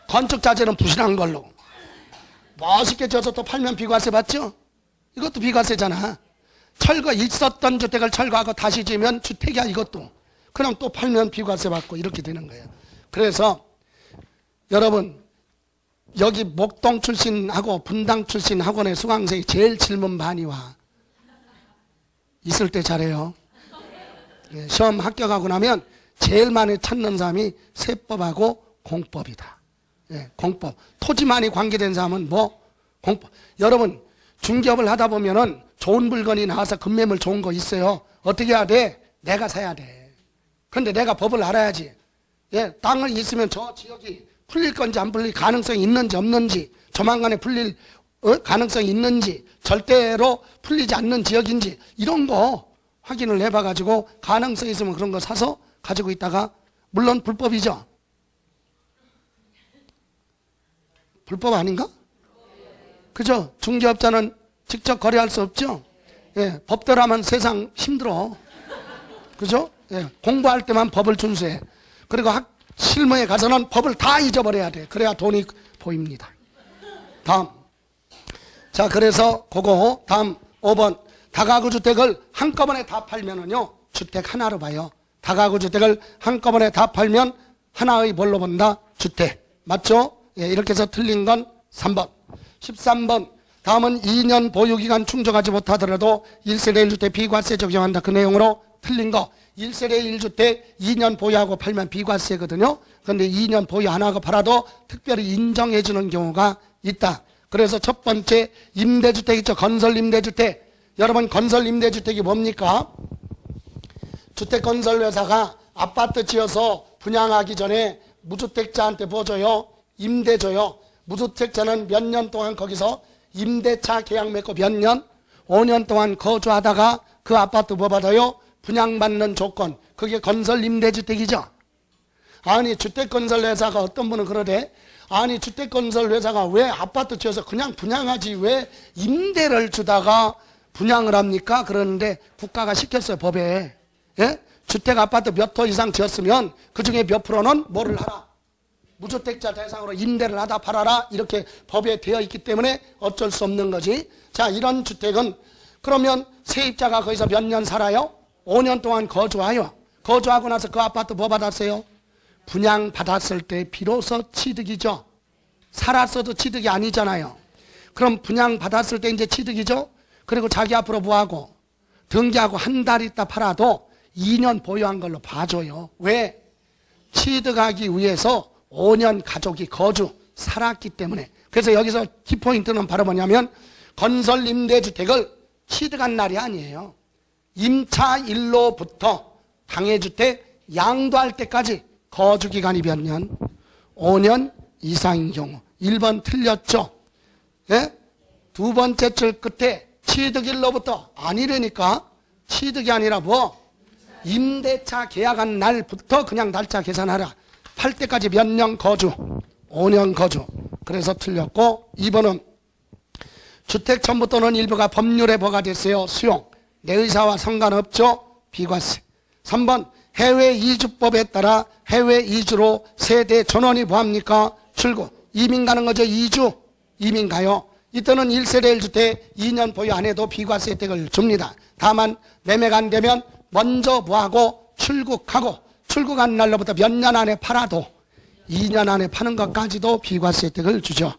건축 자재는 부실한 걸로 멋있게 지어서 또 팔면 비과세 받죠? 이것도 비과세잖아. 철거 있었던 주택을 철거하고 다시 지으면 주택이야 이것도. 그냥 또 팔면 비과세 받고 이렇게 되는 거예요. 그래서 여러분 여기 목동 출신하고 분당 출신 학원의 수강생이 제일 질문 많이 와. 있을 때 잘해요. 예, 시험 합격하고 나면 제일 많이 찾는 사람이 세법하고 공법이다. 예, 공법. 토지만이 관계된 사람은 뭐? 공법. 여러분 중개업을 하다 보면은 좋은 물건이 나와서 급매물 좋은 거 있어요. 어떻게 해야 돼? 내가 사야 돼. 근데 내가 법을 알아야지. 예, 땅을 있으면 저 지역이 풀릴 건지 안 풀릴 가능성이 있는지 없는지, 조만간에 풀릴 가능성이 있는지, 절대로 풀리지 않는 지역인지 이런 거 확인을 해봐가지고 가능성이 있으면 그런 거 사서 가지고 있다가, 물론 불법이죠. 불법 아닌가? 그죠? 중개업자는 직접 거래할 수 없죠? 예, 법대로 하면 세상 힘들어. 그죠? 예, 공부할 때만 법을 준수해. 그리고 실무에 가서는 법을 다 잊어버려야 돼. 그래야 돈이 보입니다. 다음. 자, 그래서 그거 다음 5번. 다가구 주택을 한꺼번에 다 팔면은요, 주택 하나로 봐요. 다가구 주택을 한꺼번에 다 팔면 하나의 뭘로 본다? 주택. 맞죠? 예, 이렇게 해서 틀린 건 3번. 13번. 다음은 2년 보유기간 충족하지 못하더라도 1세대 1주택 비과세 적용한다. 그 내용으로 틀린 거. 1세대 1주택 2년 보유하고 팔면 비과세거든요. 그런데 2년 보유 안 하고 팔아도 특별히 인정해 주는 경우가 있다. 그래서 첫 번째 임대주택 있죠. 건설임대주택. 여러분 건설임대주택이 뭡니까? 주택건설회사가 아파트 지어서 분양하기 전에 무주택자한테 뭐 줘요? 임대 줘요. 무주택자는 몇 년 동안 거기서 임대차 계약 맺고 몇 년? 5년 동안 거주하다가 그 아파트 뭐 받아요? 분양받는 조건. 그게 건설임대주택이죠. 아니 주택건설회사가 어떤 분은 그러대. 아니 주택건설 회사가 왜 아파트 지어서 그냥 분양하지 왜 임대를 주다가 분양을 합니까? 그러는데 국가가 시켰어요, 법에. 예? 주택 아파트 몇 호 이상 지었으면 그중에 몇 프로는 뭐를 하라? 무주택자 대상으로 임대를 하다 팔아라, 이렇게 법에 되어 있기 때문에 어쩔 수 없는 거지. 자, 이런 주택은 그러면 세입자가 거기서 몇 년 살아요? 5년 동안 거주하여 거주하고 나서 그 아파트 뭐 받았어요? 분양받았을 때 비로소 취득이죠. 살았어도 취득이 아니잖아요. 그럼 분양받았을 때 이제 취득이죠. 그리고 자기 앞으로 뭐하고 등기하고 한 달 있다 팔아도 2년 보유한 걸로 봐줘요. 왜? 취득하기 위해서 5년 가족이 거주 살았기 때문에. 그래서 여기서 키포인트는 바로 뭐냐면 건설 임대주택을 취득한 날이 아니에요. 임차 일로부터 당해주택 양도할 때까지 거주기간이 몇 년? 5년 이상인 경우. 1번 틀렸죠. 예? 두 번째 줄 끝에 취득일로부터 아니라니까. 취득이 아니라 뭐? 임대차 계약한 날부터 그냥 날짜 계산하라. 팔 때까지 몇 년 거주? 5년 거주. 그래서 틀렸고, 2번은 주택 전부 또는 일부가 법률에 뭐가 됐어요? 수용. 내 의사와 상관없죠? 비과세. 3번 해외 이주법에 따라 해외 이주로 세대 전원이 뭐합니까? 출구. 이민 가는 거죠. 이주. 이민 가요. 이때는 1세대 1주택 2년 보유 안 해도 비과세 혜택을 줍니다. 다만 매매가 안 되면 먼저 뭐하고 출국하고 출국한 날로부터 몇 년 안에 팔아도 2년 안에 파는 것까지도 비과세 혜택을 주죠.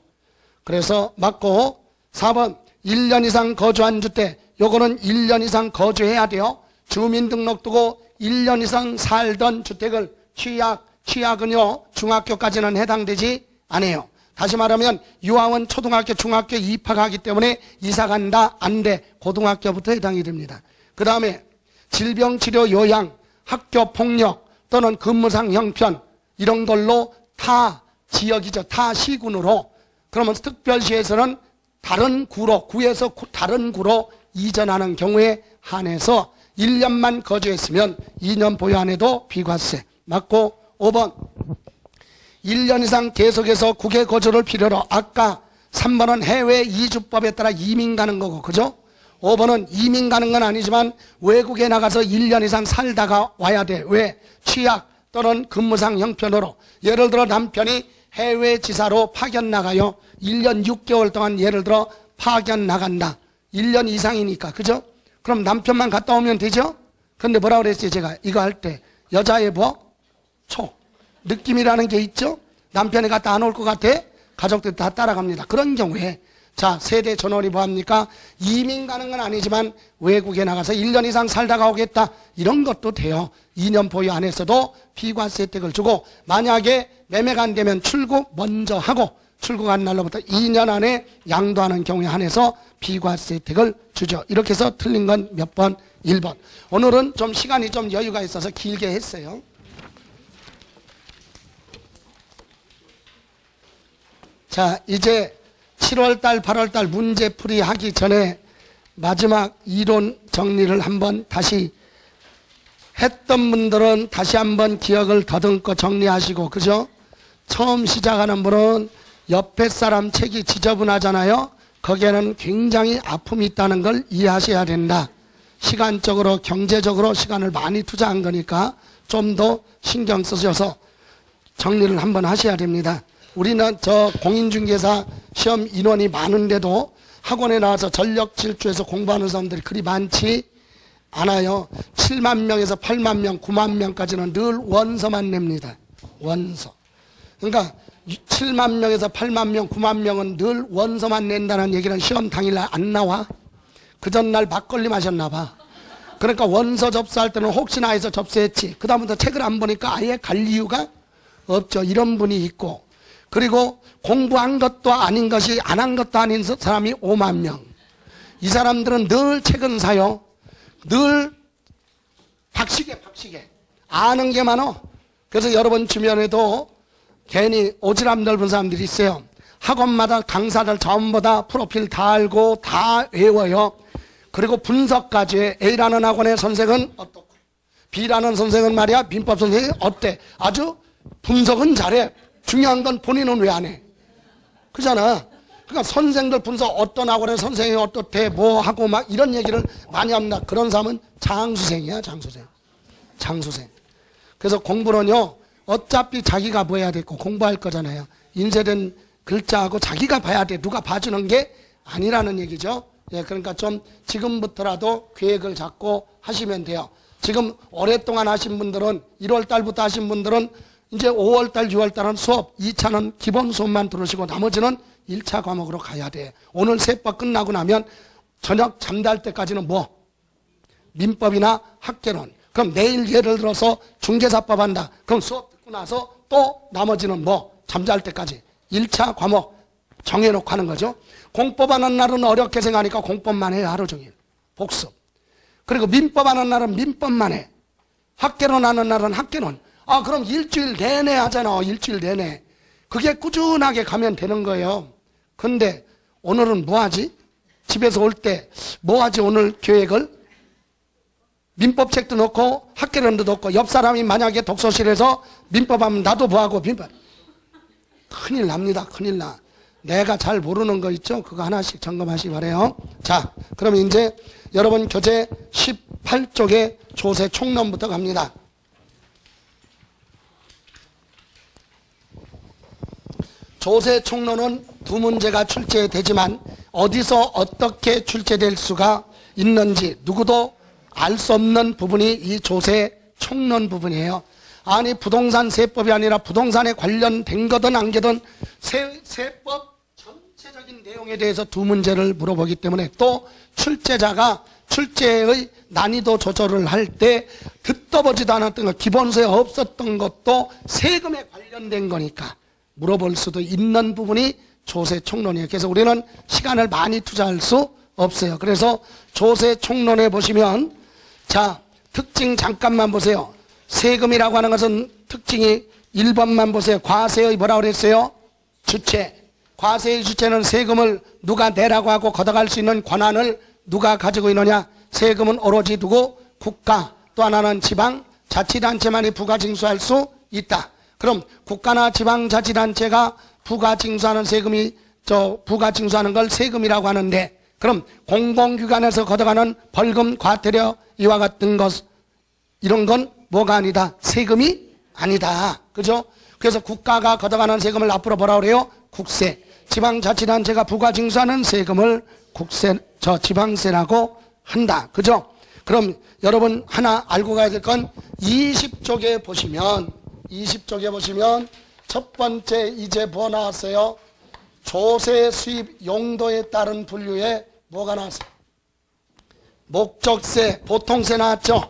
그래서 맞고 4번 1년 이상 거주한 주택, 요거는 1년 이상 거주해야 돼요. 주민등록 두고 1년 이상 살던 주택을 취약은요 중학교까지는 해당되지 않아요. 다시 말하면 유아원 초등학교 중학교 입학하기 때문에 이사간다 안 돼. 고등학교부터 해당이 됩니다. 그 다음에 질병치료 요양, 학교폭력 또는 근무상 형편 이런 걸로 타 지역이죠. 타 시군으로, 그러면 특별시에서는 다른 구에서 다른 구로 이전하는 경우에 한해서 1년만 거주했으면 2년 보유 안 해도 비과세. 맞고 5번 1년 이상 계속해서 국외 거주를 필요로, 아까 3번은 해외 이주법에 따라 이민 가는 거고, 그죠? 5번은 이민 가는 건 아니지만 외국에 나가서 1년 이상 살다가 와야 돼. 왜? 취약 또는 근무상 형편으로. 예를 들어 남편이 해외 지사로 파견 나가요. 1년 6개월 동안 예를 들어 파견 나간다. 1년 이상이니까, 그죠? 그럼 남편만 갔다 오면 되죠? 근데 뭐라 그랬어요? 제가 이거 할 때 여자의 뭐? 느낌이라는 게 있죠? 남편이 갔다 안 올 것 같아? 가족들이 다 따라갑니다. 그런 경우에 자, 세대 전원이 뭐합니까? 이민 가는 건 아니지만 외국에 나가서 1년 이상 살다가 오겠다, 이런 것도 돼요. 2년 보유 안 했어도 비과세 혜택을 주고, 만약에 매매가 안 되면 출국 먼저 하고 출국한 날로부터 2년 안에 양도하는 경우에 한해서 비과세 혜택을 주죠. 이렇게 해서 틀린 건 몇 번? 1번. 오늘은 좀 시간이 좀 여유가 있어서 길게 했어요. 자, 이제 7월달 8월달 문제풀이 하기 전에 마지막 이론 정리를 한번 다시, 했던 분들은 다시 한번 기억을 더듬고 정리하시고, 그죠? 처음 시작하는 분은 옆에 사람 책이 지저분하잖아요. 거기에는 굉장히 아픔이 있다는 걸 이해하셔야 된다. 시간적으로 경제적으로 시간을 많이 투자한 거니까 좀 더 신경 쓰셔서 정리를 한번 하셔야 됩니다. 우리는 저 공인중개사 시험 인원이 많은데도 학원에 나와서 전력 질주해서 공부하는 사람들이 그리 많지 않아요. 7만 명에서 8만 명, 9만 명까지는 늘 원서만 냅니다. 원서. 그러니까 7만 명에서 8만 명, 9만 명은 늘 원서만 낸다는 얘기는 시험 당일날 안 나와. 그 전날 막걸리 마셨나 봐. 그러니까 원서 접수할 때는 혹시나 해서 접수했지. 그 다음부터 책을 안 보니까 아예 갈 이유가 없죠. 이런 분이 있고, 그리고 공부한 것도 아닌 것이 안 한 것도 아닌 사람이 5만 명. 이 사람들은 늘 책은 사요. 늘 박시계 아는 게 많어. 그래서 여러분 주변에도 괜히 오지랖 넓은 사람들이 있어요. 학원마다 강사들 전부 다 프로필 다 알고 다 외워요. 그리고 분석까지 해. A라는 학원의 선생은 어떻고, B라는 선생은 말이야 민법 선생이 어때, 아주 분석은 잘해. 중요한 건 본인은 왜 안 해? 그잖아. 그러니까 선생들 분석 어떤 학원에 선생이 어떻대 뭐 하고 막 이런 얘기를 많이 합니다. 그런 사람은 장수생이야. 장수생. 그래서 공부는요 어차피 자기가 뭐 해야 되고 공부할 거잖아요. 인쇄된 글자하고 자기가 봐야 돼. 누가 봐주는 게 아니라는 얘기죠. 예, 그러니까 좀 지금부터라도 계획을 잡고 하시면 돼요. 지금 오랫동안 하신 분들은 1월 달부터 하신 분들은 이제 5월 달, 6월 달은 수업 2차는 기본 수업만 들으시고 나머지는 1차 과목으로 가야 돼. 오늘 세법 끝나고 나면 저녁 잠잘 때까지는 뭐? 민법이나 학개론. 그럼 내일 예를 들어서 중개사법 한다. 그럼 수업 듣고 나서 또 나머지는 뭐? 잠잘 때까지 1차 과목 정해놓고 하는 거죠. 공법하는 날은 어렵게 생각하니까 공법만 해요. 하루 종일. 복습. 그리고 민법하는 날은 민법만 해. 학개론 하는 날은 학개론. 아, 그럼 일주일 내내 하잖아. 일주일 내내. 그게 꾸준하게 가면 되는 거예요. 근데 오늘은 뭐 하지? 집에서 올 때 뭐 하지 오늘 계획을? 민법책도 넣고 학개론도 넣고 옆 사람이 만약에 독서실에서 민법하면 나도 뭐 하고 민법. 큰일 납니다. 큰일 나. 내가 잘 모르는 거 있죠? 그거 하나씩 점검하시기 바래요. 자, 그럼 이제 여러분 교재 18쪽의 조세 총론부터 갑니다. 조세 총론은 두 문제가 출제되지만 어디서 어떻게 출제될 수가 있는지 누구도 알 수 없는 부분이 이 조세 총론 부분이에요. 아니 부동산 세법이 아니라 부동산에 관련된 거든 안 거든 세법 전체적인 내용에 대해서 두 문제를 물어보기 때문에 또 출제자가 출제의 난이도 조절을 할 때 듣도 보지도 않았던 것, 기본서에 없었던 것도 세금에 관련된 거니까 물어볼 수도 있는 부분이 조세 총론이에요. 그래서 우리는 시간을 많이 투자할 수 없어요. 그래서 조세 총론에 보시면 자, 특징 잠깐만 보세요. 세금이라고 하는 것은 특징이 1번만 보세요. 과세의 뭐라고 그랬어요? 주체. 과세의 주체는 세금을 누가 내라고 하고 걷어갈 수 있는 권한을 누가 가지고 있느냐? 세금은 오로지 누구? 국가. 또 하나는 지방 자치단체만이 부가징수할 수 있다. 그럼 국가나 지방자치단체가 부가징수하는 세금이 부가징수하는 걸 세금이라고 하는데 그럼 공공기관에서 걷어가는 벌금, 과태료 이와 같은 것 이런 건 뭐가 아니다? 세금이 아니다. 그죠? 그래서 국가가 걷어가는 세금을 앞으로 뭐라고 그래요? 국세. 지방자치단체가 부가징수하는 세금을 국세, 지방세라고 한다. 그죠? 그럼 여러분 하나 알고 가야 될 건 20쪽에 보시면 첫 번째 이제 뭐 나왔어요? 조세 수입 용도에 따른 분류에 뭐가 나왔어요? 목적세, 보통세 나왔죠?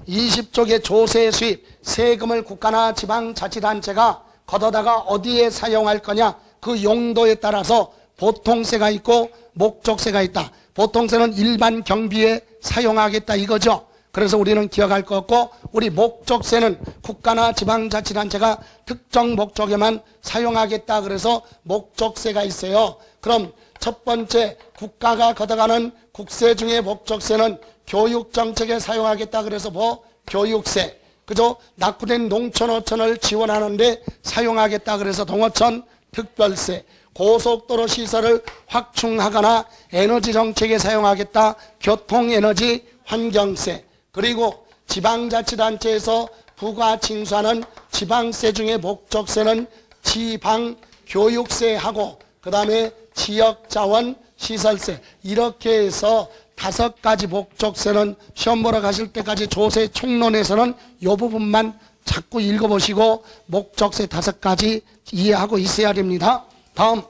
20쪽에 조세 수입, 세금을 국가나 지방자치단체가 걷어다가 어디에 사용할 거냐? 그 용도에 따라서 보통세가 있고 목적세가 있다. 보통세는 일반 경비에 사용하겠다 이거죠. 그래서 우리는 기억할 것 같고 우리 목적세는 국가나 지방자치단체가 특정 목적에만 사용하겠다. 그래서 목적세가 있어요. 그럼 첫 번째 국가가 걷어가는 국세 중에 목적세는 교육정책에 사용하겠다. 그래서 뭐? 교육세. 그죠? 낙후된 농촌어촌을 지원하는데 사용하겠다. 그래서 동어촌 특별세. 고속도로 시설을 확충하거나 에너지 정책에 사용하겠다. 교통에너지 환경세. 그리고 지방자치단체에서 부가징수하는 지방세 중에 목적세는 지방교육세하고 그 다음에 지역자원시설세 이렇게 해서 5가지 목적세는 시험 보러 가실 때까지 조세 총론에서는 이 부분만 자꾸 읽어보시고 목적세 5가지 이해하고 있어야 됩니다. 다음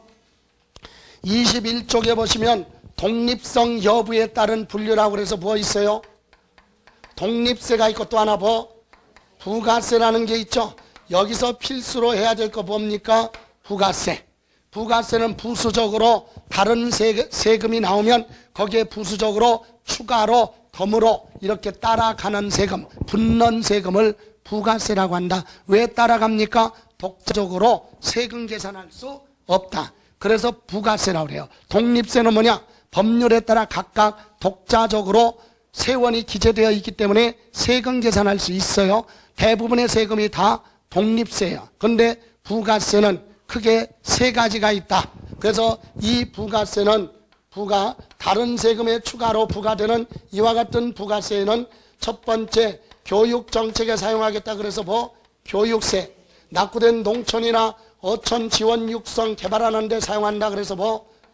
21쪽에 보시면 독립성 여부에 따른 분류라고 해서 뭐 있어요? 독립세가 있고 또 하나 뭐? 부가세라는 게 있죠. 여기서 필수로 해야 될 거 뭡니까? 부가세. 부가세는 부수적으로 다른 세금이 나오면 거기에 부수적으로 추가로 덤으로 이렇게 따라가는 세금, 붙는 세금을 부가세라고 한다. 왜 따라갑니까? 독자적으로 세금 계산할 수 없다. 그래서 부가세라고 해요. 독립세는 뭐냐? 법률에 따라 각각 독자적으로 세원이 기재되어 있기 때문에 세금 계산할 수 있어요. 대부분의 세금이 다 독립세예요. 그런데 부가세는 크게 세 가지가 있다. 그래서 이 부가세는 다른 세금에 추가로 부과되는 이와 같은 부가세는 첫 번째 교육정책에 사용하겠다. 그래서 교육세, 낙후된 농촌이나 어촌 지원 육성 개발하는 데 사용한다. 그래서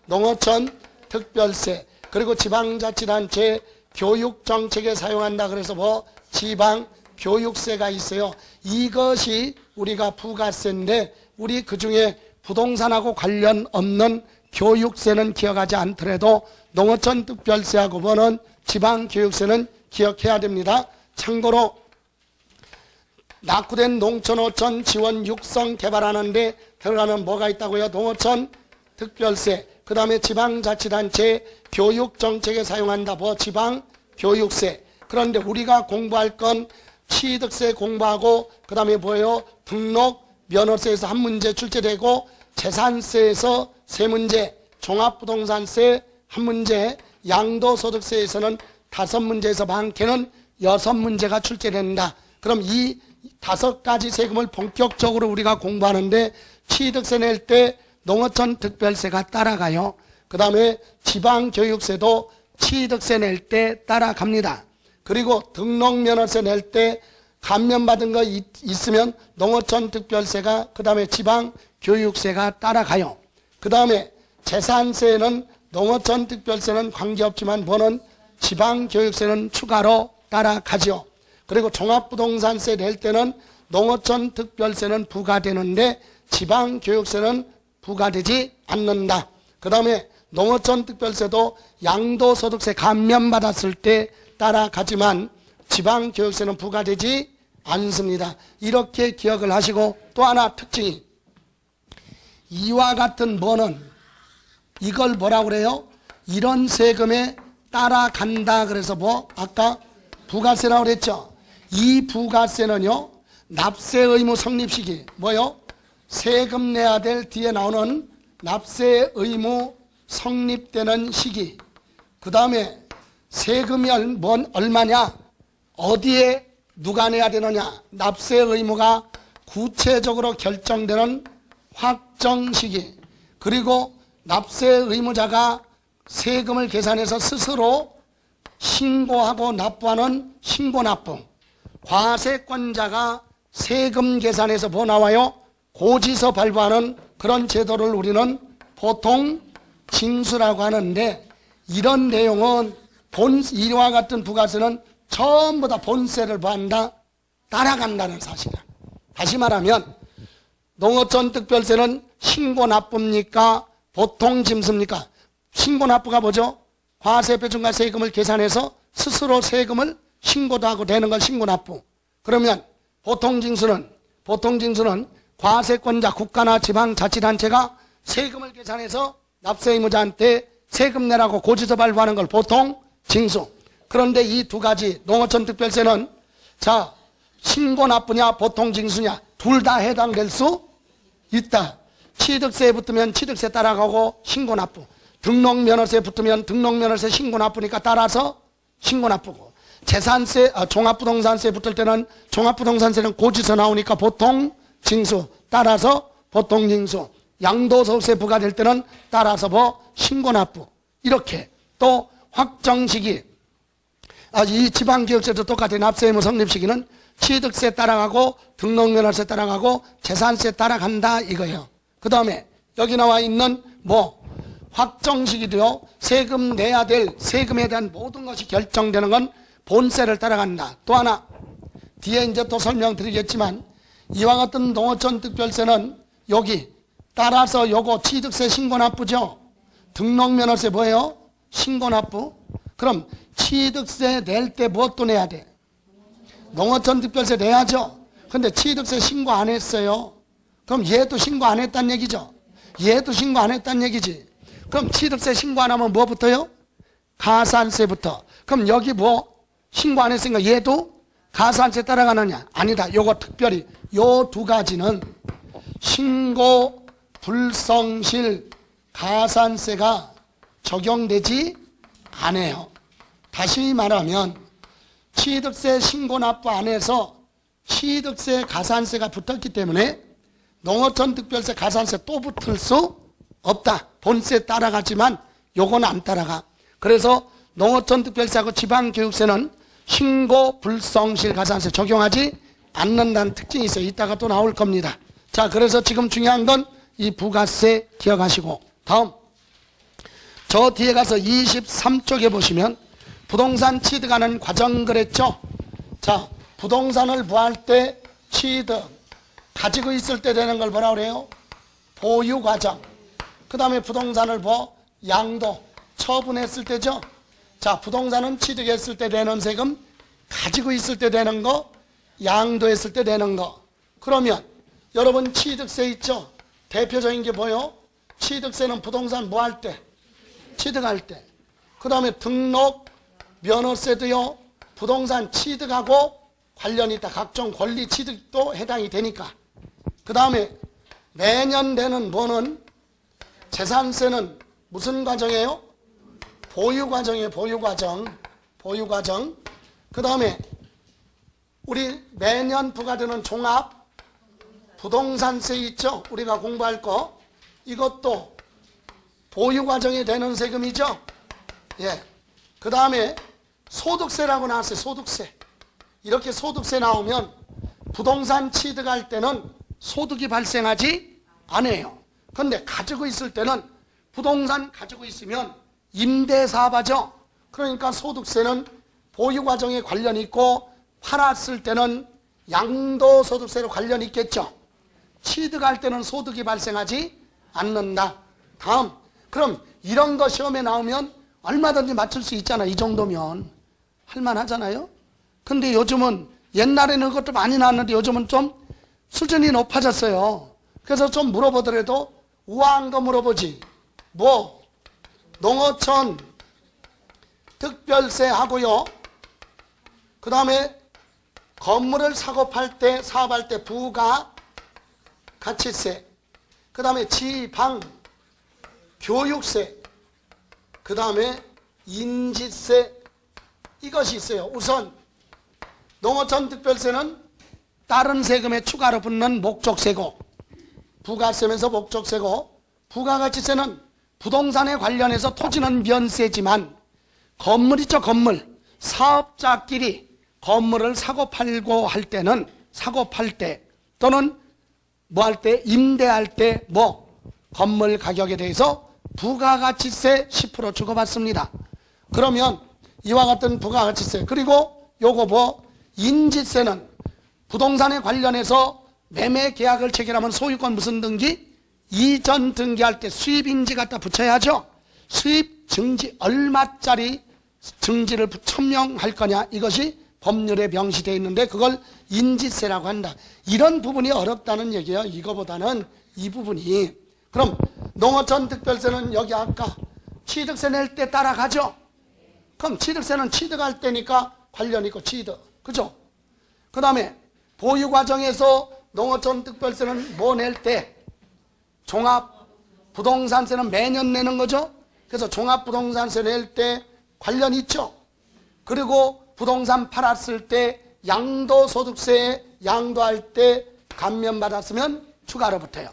농어촌 특별세, 그리고 지방자치단체 교육정책에 사용한다. 그래서 지방교육세가 있어요. 이것이 우리가 부가세인데 우리 그중에 부동산하고 관련 없는 교육세는 기억하지 않더라도 농어촌 특별세하고 보는 지방교육세는 기억해야 됩니다. 참고로 낙후된 농촌 어촌 지원 육성 개발하는 데 들어가면 뭐가 있다고요? 농어촌 특별세, 그 다음에 지방자치단체 교육정책에 사용한다. 지방교육세. 그런데 우리가 공부할 건 취득세 공부하고 그 다음에 뭐예요? 등록면허세에서 한 문제 출제되고 재산세에서 세 문제, 종합부동산세 한 문제, 양도소득세에서는 5문제에서 많게는 6문제가 출제된다. 그럼 이 5가지 세금을 본격적으로 우리가 공부하는데 취득세 낼 때 농어촌 특별세가 따라가요. 그 다음에 지방교육세도 취득세 낼 때 따라갑니다. 그리고 등록면허세 낼 때 감면받은 거 있으면 농어촌 특별세가, 그 다음에 지방교육세가 따라가요. 그 다음에 재산세는 농어촌 특별세는 관계없지만 보는 지방교육세는 추가로 따라가죠. 그리고 종합부동산세 낼 때는 농어촌 특별세는 부과되는데 지방교육세는 부과되지 않는다. 그 다음에 농어촌 특별세도 양도소득세 감면받았을 때 따라가지만 지방교육세는 부과되지 않습니다. 이렇게 기억을 하시고, 또 하나 특징이 이와 같은 뭐는 이걸 뭐라고 그래요? 이런 세금에 따라간다. 그래서 아까 부가세라고 그랬죠. 이 부가세는요, 납세 의무 성립 시기, 세금 내야 될 뒤에 나오는 납세 의무 성립되는 시기, 그 다음에 세금이 얼마냐, 어디에 누가 내야 되느냐, 납세 의무가 구체적으로 결정되는 확정 시기, 그리고 납세 의무자가 세금을 계산해서 스스로 신고하고 납부하는 신고납부, 과세권자가 세금 계산해서 나와요? 고지서 발부하는 그런 제도를 우리는 보통 징수라고 하는데, 이런 내용은 이와 같은 부가세는 전부 다 본세를 따라간다는 사실이야. 다시 말하면 농어촌 특별세는 신고납부입니까? 보통 징수입니까? 신고납부가 뭐죠? 과세표준과 세금을 계산해서 스스로 세금을 신고도 하고 되는 걸 신고납부. 그러면 보통징수는 과세권자 국가나 지방자치단체가 세금을 계산해서 납세의무자한테 세금 내라고 고지서 발부하는 걸 보통징수. 그런데 이 두 가지 농어촌 특별세는 신고납부냐 보통징수냐 둘 다 해당될 수 있다. 취득세에 붙으면 취득세 따라가고 신고납부, 등록면허세에 붙으면 등록면허세 신고납부니까 따라서 신고납부고, 재산세, 종합부동산세에 붙을 때는 종합부동산세는 고지서 나오니까 보통징수, 따라서 보통징수, 양도소득세 부과될 때는 따라서 신고납부. 이렇게 또 확정시기, 이 지방교육세도 똑같아요. 납세의무 성립시기는 취득세 따라가고 등록면허세 따라가고 재산세 따라간다 이거예요. 그 다음에 여기 나와 있는 확정시기도요, 세금 내야 될 세금에 대한 모든 것이 결정되는 건 본세를 따라간다. 또 하나 뒤에 이제 또 설명드리겠지만 이와 같은 농어촌 특별세는 여기 따라서 요거 취득세 신고납부죠. 등록면허세 뭐예요? 신고납부. 그럼 취득세 낼 때 무엇도 내야 돼? 농어촌 특별세 내야죠. 근데 취득세 신고 안 했어요. 그럼 얘도 신고 안 했단 얘기죠. 얘도 신고 안 했단 얘기지. 그럼 취득세 신고 안 하면 뭐부터요? 가산세부터. 그럼 여기 신고 안 했으니까 얘도 가산세 따라가느냐? 아니다. 요거 특별히 요 두 가지는 신고 불성실 가산세가 적용되지 않아요. 다시 말하면 취득세 신고 납부 안에서 취득세 가산세가 붙었기 때문에 농어촌 특별세 가산세 또 붙을 수 없다. 본세 따라가지만 요건 안 따라가. 그래서 농어촌 특별세하고 지방교육세는 신고 불성실 가산세 적용하지 않는다는 특징이 있어요. 이따가 또 나올 겁니다. 자, 그래서 지금 중요한 건 이 부가세 기억하시고, 다음 저 뒤에 가서 23쪽에 보시면 부동산 취득하는 과정 그랬죠. 자, 부동산을 구할 때 취득, 가지고 있을 때 되는 걸 뭐라 그래요? 보유 과정. 그 다음에 부동산을 양도, 처분했을 때죠. 자, 부동산은 취득했을 때 되는 세금, 가지고 있을 때 되는 거, 양도했을 때 되는 거. 그러면 여러분 취득세 있죠? 대표적인 게 뭐요? 취득세는 부동산 뭐 할 때? 취득할 때. 그 다음에 등록, 면허세도요, 부동산 취득하고 관련이 있다. 각종 권리 취득도 해당이 되니까. 그 다음에 매년 되는 뭐는? 재산세는 무슨 과정이에요? 보유 과정이에요. 보유 과정. 보유 과정. 그 다음에 우리 매년 부과되는 종합 부동산세 있죠? 우리가 공부할 거. 이것도 보유 과정에 되는 세금이죠? 예. 그 다음에 소득세라고 나왔어요. 소득세. 이렇게 소득세 나오면 부동산 취득할 때는 소득이 발생하지 않아요. 그런데 가지고 있을 때는 부동산 가지고 있으면 임대사업하죠. 그러니까 소득세는 보유 과정에 관련이 있고 팔았을 때는 양도소득세로 관련이 있겠죠. 취득할 때는 소득이 발생하지 않는다. 다음, 그럼 이런 거 시험에 나오면 얼마든지 맞출 수 있잖아. 이 정도면 할만하잖아요. 근데 요즘은 옛날에는 그것도 많이 나왔는데 요즘은 좀 수준이 높아졌어요. 그래서 좀 물어보더라도 우아한 거 물어보지. 농어촌 특별세 하고요. 그 다음에 건물을 사고 팔 때, 사업할 때 부가가치세, 그 다음에 지방 교육세, 그 다음에 인지세, 이것이 있어요. 우선 농어촌 특별세는 다른 세금에 추가로 붙는 목적세고, 부가세면서 목적세고, 부가가치세는 부동산에 관련해서 토지는 면세지만 건물 있죠. 건물. 사업자끼리 건물을 사고 팔고 할 때는, 사고 팔 때 또는 뭐 할 때, 임대할 때 건물 가격에 대해서 부가가치세 10% 주고받습니다. 그러면 이와 같은 부가가치세, 그리고 요거 인지세는 부동산에 관련해서 매매 계약을 체결하면 소유권 무슨 등기? 이전 등기할 때 수입인지 갖다 붙여야죠. 수입 증지 얼마짜리 증지를 천명할 거냐, 이것이 법률에 명시되어 있는데 그걸 인지세라고 한다. 이런 부분이 어렵다는 얘기예요. 이거보다는 이 부분이. 그럼 농어촌 특별세는 여기 아까 취득세 낼 때 따라가죠. 그럼 취득세는 취득할 때니까 관련 있고 취득, 그죠? 그 다음에 보유 과정에서 농어촌 특별세는 뭐 낼 때? 종합부동산세는 매년 내는 거죠. 그래서 종합부동산세 낼 때 관련 있죠. 그리고 부동산 팔았을 때 양도소득세에 양도할 때 감면받았으면 추가로 붙어요.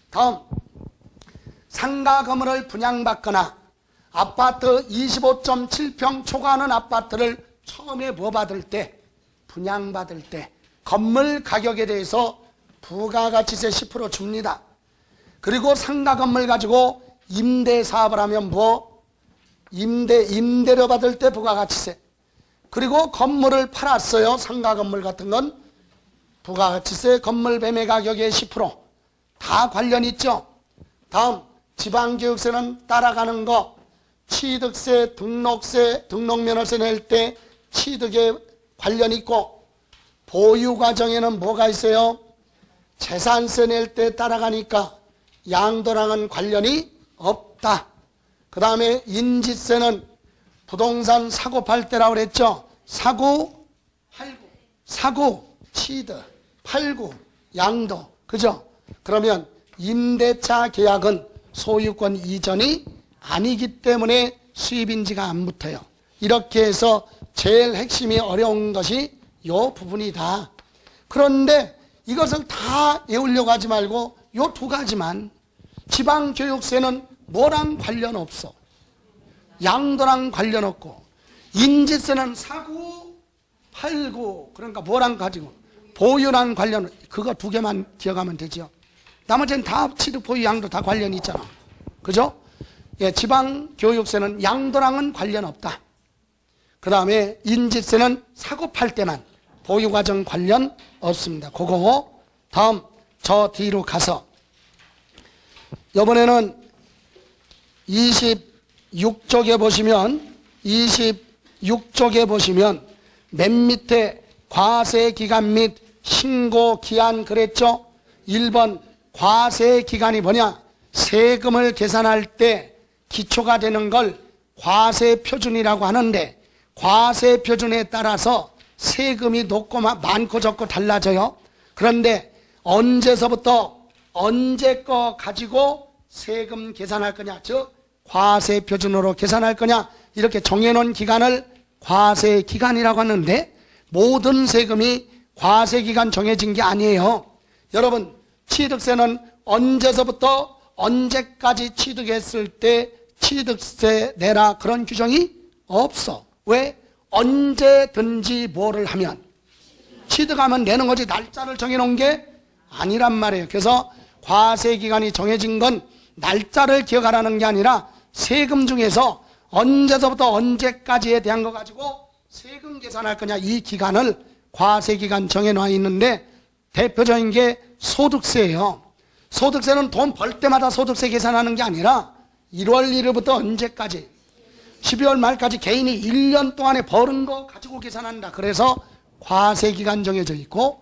다음, 상가 건물을 분양받거나 아파트 25.7평 초과하는 아파트를 처음에 받을 때, 분양받을 때 건물 가격에 대해서 부가가치세 10% 줍니다. 그리고 상가 건물 가지고 임대 사업을 하면 임대료 받을 때 부가가치세. 그리고 건물을 팔았어요. 상가 건물 같은 건 부가가치세, 건물 매매 가격의 10%. 다 관련 있죠. 다음, 지방교육세는 따라가는 거. 취득세, 등록세, 등록면허세 낼 때 취득에 관련 있고, 보유 과정에는 뭐가 있어요? 재산세 낼 때 따라가니까 양도랑은 관련이 없다. 그 다음에 인지세는 부동산 사고 팔 때라고 그랬죠. 사고, 취득, 팔고, 양도, 그죠? 그러면 임대차 계약은 소유권 이전이 아니기 때문에 수입인지가 안 붙어요. 이렇게 해서 제일 핵심이 어려운 것이 이 부분이다. 그런데 이것을 다 외우려고 하지 말고 요 두 가지만. 지방교육세는 뭐랑 관련 없어. 양도랑 관련 없고, 인지세는 사고 팔고, 그러니까 뭐랑 가지고 보유랑 관련, 그거 두 개만 기억하면 되죠. 나머지는 다 취득, 보유, 양도 다 관련이 있잖아. 그죠? 예, 지방교육세는 양도랑은 관련 없다. 그 다음에 인지세는 사고 팔 때만, 보유과정 관련 없습니다. 그거 다음 저 뒤로 가서 이번에는 26쪽에 보시면 맨 밑에 과세기간 및 신고기한 그랬죠? 1번 과세기간이 뭐냐? 세금을 계산할 때 기초가 되는 걸 과세표준이라고 하는데, 과세표준에 따라서 세금이 높고 많고 적고 달라져요. 그런데 언제서부터 언제 거 가지고 세금 계산할 거냐, 즉 과세표준으로 계산할 거냐, 이렇게 정해놓은 기간을 과세기간이라고 하는데, 모든 세금이 과세기간 정해진 게 아니에요. 여러분, 취득세는 언제서부터 언제까지 취득했을 때 취득세 내라, 그런 규정이 없어. 왜? 언제든지 뭐를 하면 취득하면 내는 거지, 날짜를 정해놓은 게 아니란 말이에요. 그래서 과세기간이 정해진 건 날짜를 기억하라는 게 아니라 세금 중에서 언제서부터 언제까지에 대한 거 가지고 세금 계산할 거냐, 이 기간을 과세기간 정해놔 있는데, 대표적인 게 소득세예요. 소득세는 돈 벌 때마다 소득세 계산하는 게 아니라 1월 1일부터 언제까지, 12월 말까지 개인이 1년 동안에 벌은 거 가지고 계산한다. 그래서 과세기간 정해져 있고,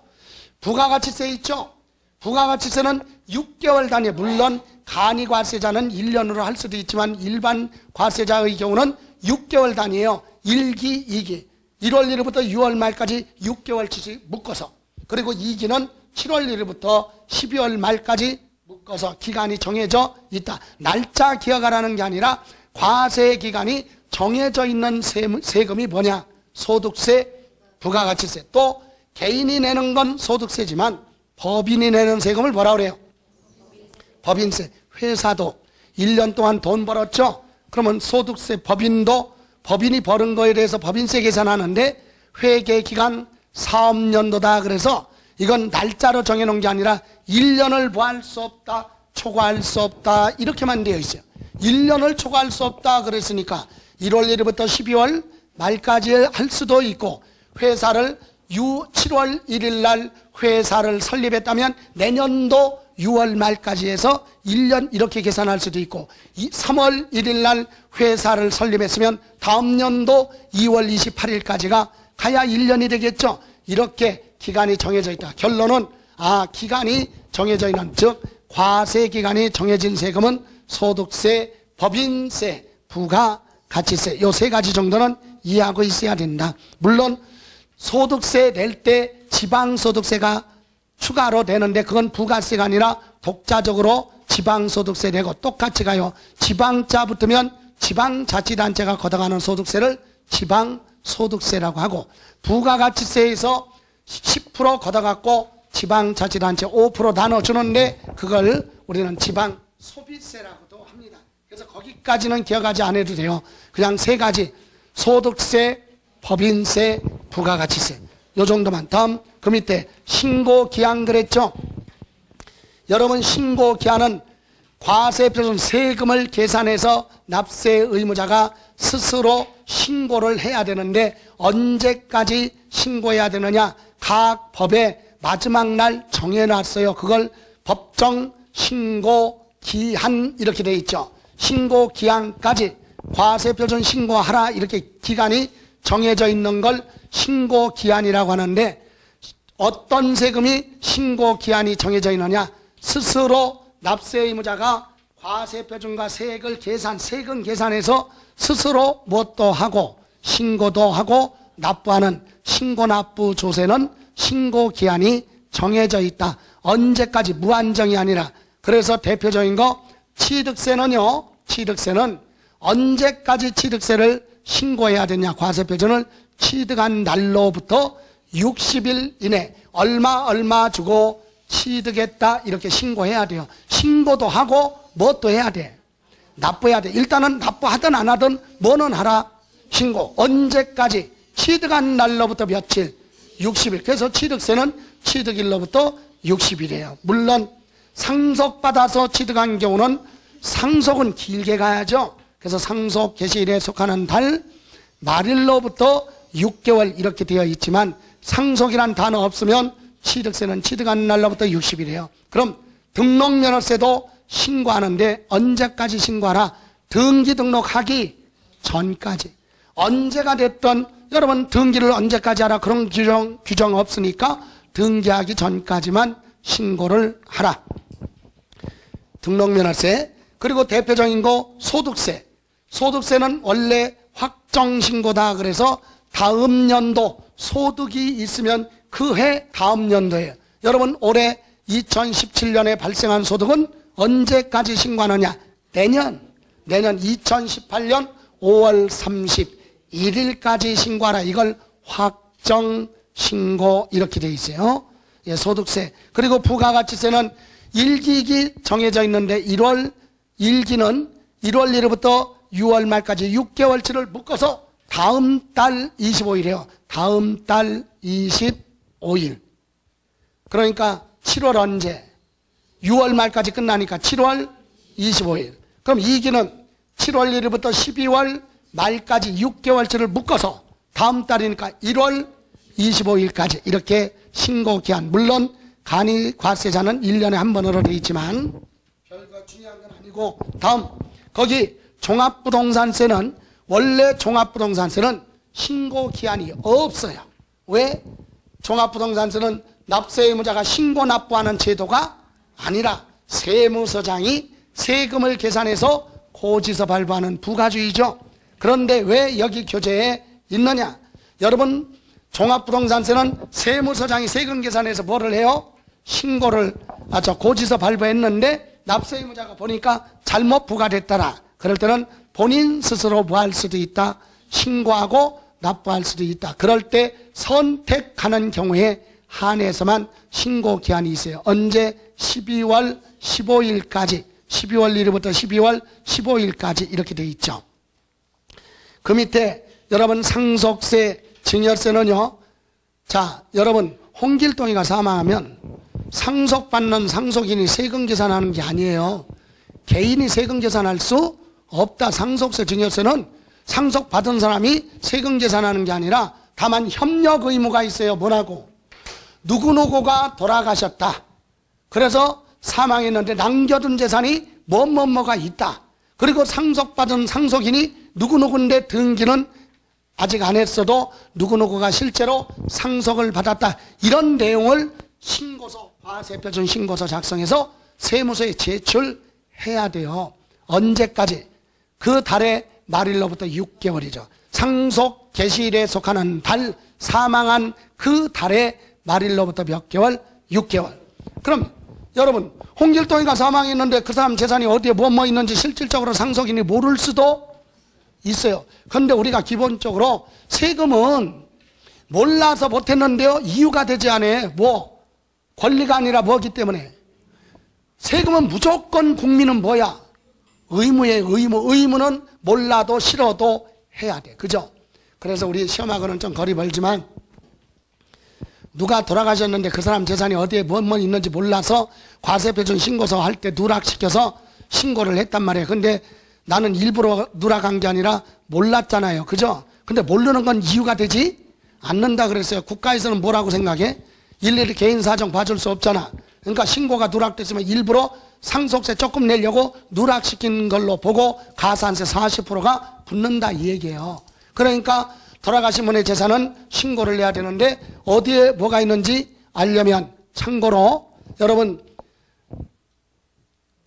부가가치세 있죠? 부가가치세는 6개월 단위, 물론 간이과세자는 1년으로 할 수도 있지만 일반 과세자의 경우는 6개월 단위예요. 1기, 2기. 1월 1일부터 6월 말까지 6개월치씩 묶어서, 그리고 2기는 7월 1일부터 12월 말까지 묶어서 기간이 정해져 있다. 날짜 기억하라는 게 아니라 과세기간이 정해져 있는 세금이 뭐냐? 소득세, 부가가치세. 또 개인이 내는 건 소득세지만 법인이 내는 세금을 뭐라 그래요? 법인세. 회사도 1년 동안 돈 벌었죠? 그러면 소득세, 법인도 법인이 벌은 거에 대해서 법인세 계산하는데, 회계기간 사업연도다. 그래서 이건 날짜로 정해놓은 게 아니라 1년을 뭐할 수 없다, 초과할 수 없다, 이렇게만 되어 있어요. 1년을 초과할 수 없다 그랬으니까 1월 1일부터 12월 말까지 할 수도 있고, 회사를 7월 1일 날 회사를 설립했다면 내년도 6월 말까지 해서 1년 이렇게 계산할 수도 있고, 3월 1일 날 회사를 설립했으면 다음 년도 2월 28일까지가 가야 1년이 되겠죠. 이렇게 기간이 정해져 있다. 결론은 기간이 정해져 있는, 즉 과세기간이 정해진 세금은 소득세, 법인세, 부가가치세, 요 세 가지 정도는 이해하고 있어야 된다. 물론 소득세 낼 때 지방소득세가 추가로 내는데, 그건 부가세가 아니라 독자적으로 지방소득세 내고, 똑같이 가요. 지방자 붙으면 지방자치단체가 걷어가는 소득세를 지방소득세라고 하고, 부가가치세에서 10% 걷어갖고 지방자치단체 5% 나눠주는데, 그걸 우리는 지방소비세라고도 합니다. 그래서 거기까지는 기억하지 않아도 돼요. 그냥 세 가지, 소득세, 법인세, 부가가치세, 요 정도만. 다음 그 밑에 신고기한 그랬죠? 여러분, 신고기한은 과세표준 세금을 계산해서 납세 의무자가 스스로 신고를 해야 되는데, 언제까지 신고해야 되느냐? 각 법에 마지막 날 정해놨어요. 그걸 법정 신고기한 이렇게 돼 있죠. 신고기한까지 과세표준 신고하라, 이렇게 기간이 정해져 있는 걸 신고기한이라고 하는데, 어떤 세금이 신고기한이 정해져 있느냐? 스스로 납세 의무자가 과세표준과 세금 계산해서 스스로 뭣도 하고 신고도 하고 납부하는 신고납부조세는 신고기한이 정해져 있다. 언제까지, 무한정이 아니라. 그래서 대표적인 거 취득세는요, 취득세는 언제까지 취득세를 신고해야 되냐? 과세표준을 취득한 날로부터 60일 이내 얼마 주고 취득했다 이렇게 신고해야 돼요. 신고도 하고 뭣도 해야 돼. 납부해야 돼. 일단은 납부하든 안 하든 뭐는 하라. 신고. 언제까지? 취득한 날로부터 며칠? 60일. 그래서 취득세는 취득일로부터 60일이에요. 물론 상속받아서 취득한 경우는 상속은 길게 가야죠. 그래서 상속 개시일에 속하는 달 말일로부터 6개월 이렇게 되어 있지만 상속이란 단어 없으면 취득세는 취득한 날로부터 60일이에요. 그럼 등록면허세도 신고하는데 언제까지 신고하라? 등기 등록하기 전까지. 언제가 됐던 여러분 등기를 언제까지 하라 그런 규정 없으니까 등기하기 전까지만 신고를 하라. 등록면허세 그리고 대표적인 거 소득세. 소득세는 원래 확정신고다 그래서 다음 연도 소득이 있으면 그 해 다음 연도예요. 여러분 올해 2017년에 발생한 소득은 언제까지 신고하느냐? 내년 2018년 5월 31일까지 신고하라. 이걸 확정신고 이렇게 돼 있어요. 예, 소득세. 그리고 부가가치세는 일기기 정해져 있는데 1월 1기는 1월 1일부터 6월 말까지 6개월치를 묶어서 다음 달 25일이에요. 다음 달 25일. 그러니까 7월 언제? 6월 말까지 끝나니까 7월 25일. 그럼 2기는 7월 1일부터 12월 말까지 6개월치를 묶어서 다음 달이니까 1월 25일까지 이렇게 신고기한. 물론 간이과세자는 1년에 한 번으로 되어 있지만 별거 중요한 건 아니고 다음 거기 종합부동산세는 원래 종합부동산세는 신고기한이 없어요. 왜? 종합부동산세는 납세 의무자가 신고 납부하는 제도가 아니라 세무서장이 세금을 계산해서 고지서 발부하는 부가주의죠. 그런데 왜 여기 교재에 있느냐? 여러분 종합부동산세는 세무서장이 세금 계산해서 뭐를 해요? 신고를 고지서 발부했는데 납세 의무자가 보니까 잘못 부과됐더라. 그럴 때는 본인 스스로 뭐 할 수도 있다. 신고하고 납부할 수도 있다. 그럴 때 선택하는 경우에 한해서만 신고 기한이 있어요. 언제? 12월 15일까지 12월 1일부터 12월 15일까지 이렇게 되어 있죠. 그 밑에 여러분 상속세, 증여세는요. 자, 여러분 홍길동이가 사망하면 상속받는 상속인이 세금 계산하는 게 아니에요. 개인이 세금 계산할 수 없다. 상속세, 증여세는 상속받은 사람이 세금 계산하는 게 아니라 다만 협력 의무가 있어요. 뭐라고? 누구누구가 돌아가셨다. 그래서 사망했는데 남겨둔 재산이 뭐가 있다. 그리고 상속받은 상속인이 누구누구인데 등기는 아직 안 했어도 누구누구가 실제로 상속을 받았다. 이런 내용을 신고서, 과세표준 신고서 작성해서 세무서에 제출해야 돼요. 언제까지? 그 달의 말일로부터 6개월이죠. 상속 개시일에 속하는 달, 사망한 그 달의 말일로부터 몇 개월? 6개월. 그럼 여러분 홍길동이가 사망했는데 그 사람 재산이 어디에 뭐 있는지 실질적으로 상속인이 모를 수도 있어요. 그런데 우리가 기본적으로 세금은 몰라서 못했는데요 이유가 되지 않아요. 뭐 권리가 아니라 뭐기 때문에. 세금은 무조건 국민은 뭐야? 의무예요. 의무는 몰라도 싫어도 해야 돼. 그죠? 그래서 우리 시험하고는 좀 거리 멀지만 누가 돌아가셨는데 그 사람 재산이 어디에 뭐 있는지 몰라서 과세표준 신고서 할 때 누락시켜서 신고를 했단 말이에요. 근데 나는 일부러 누락한 게 아니라 몰랐잖아요. 그죠? 근데 모르는 건 이유가 되지 않는다 그랬어요. 국가에서는 뭐라고 생각해? 일일이 개인 사정 봐줄 수 없잖아. 그러니까 신고가 누락됐으면 일부러 상속세 조금 내려고 누락시킨 걸로 보고 가산세 40%가 붙는다 이 얘기예요. 그러니까 돌아가신 분의 재산은 신고를 해야 되는데 어디에 뭐가 있는지 알려면 참고로 여러분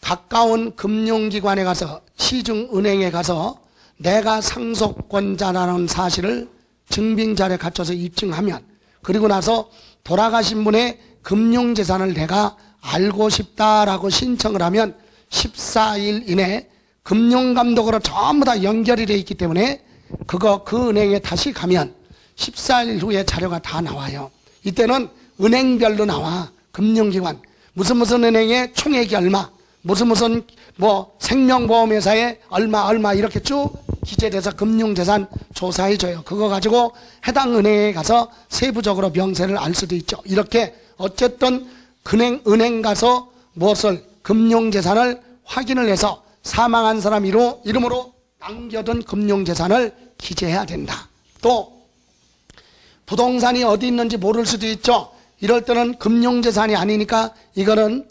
가까운 금융기관에 가서 시중은행에 가서 내가 상속권자라는 사실을 증빙자료에 갖춰서 입증하면 그리고 나서 돌아가신 분의 금융재산을 내가 알고 싶다라고 신청을 하면 14일 이내 금융감독으로 전부 다 연결이 되어 있기 때문에 그 은행에 다시 가면 14일 후에 자료가 다 나와요. 이때는 은행별로 나와. 금융기관 무슨 은행의 총액이 얼마, 무슨 뭐 생명보험회사에 얼마 이렇게 쭉 기재돼서 금융재산 조사해줘요. 그거 가지고 해당 은행에 가서 세부적으로 명세를 알 수도 있죠. 이렇게 어쨌든 은행 가서 무엇을 금융재산을 확인을 해서 사망한 사람 이름으로 남겨둔 금융재산을 기재해야 된다. 또 부동산이 어디 있는지 모를 수도 있죠. 이럴 때는 금융재산이 아니니까 이거는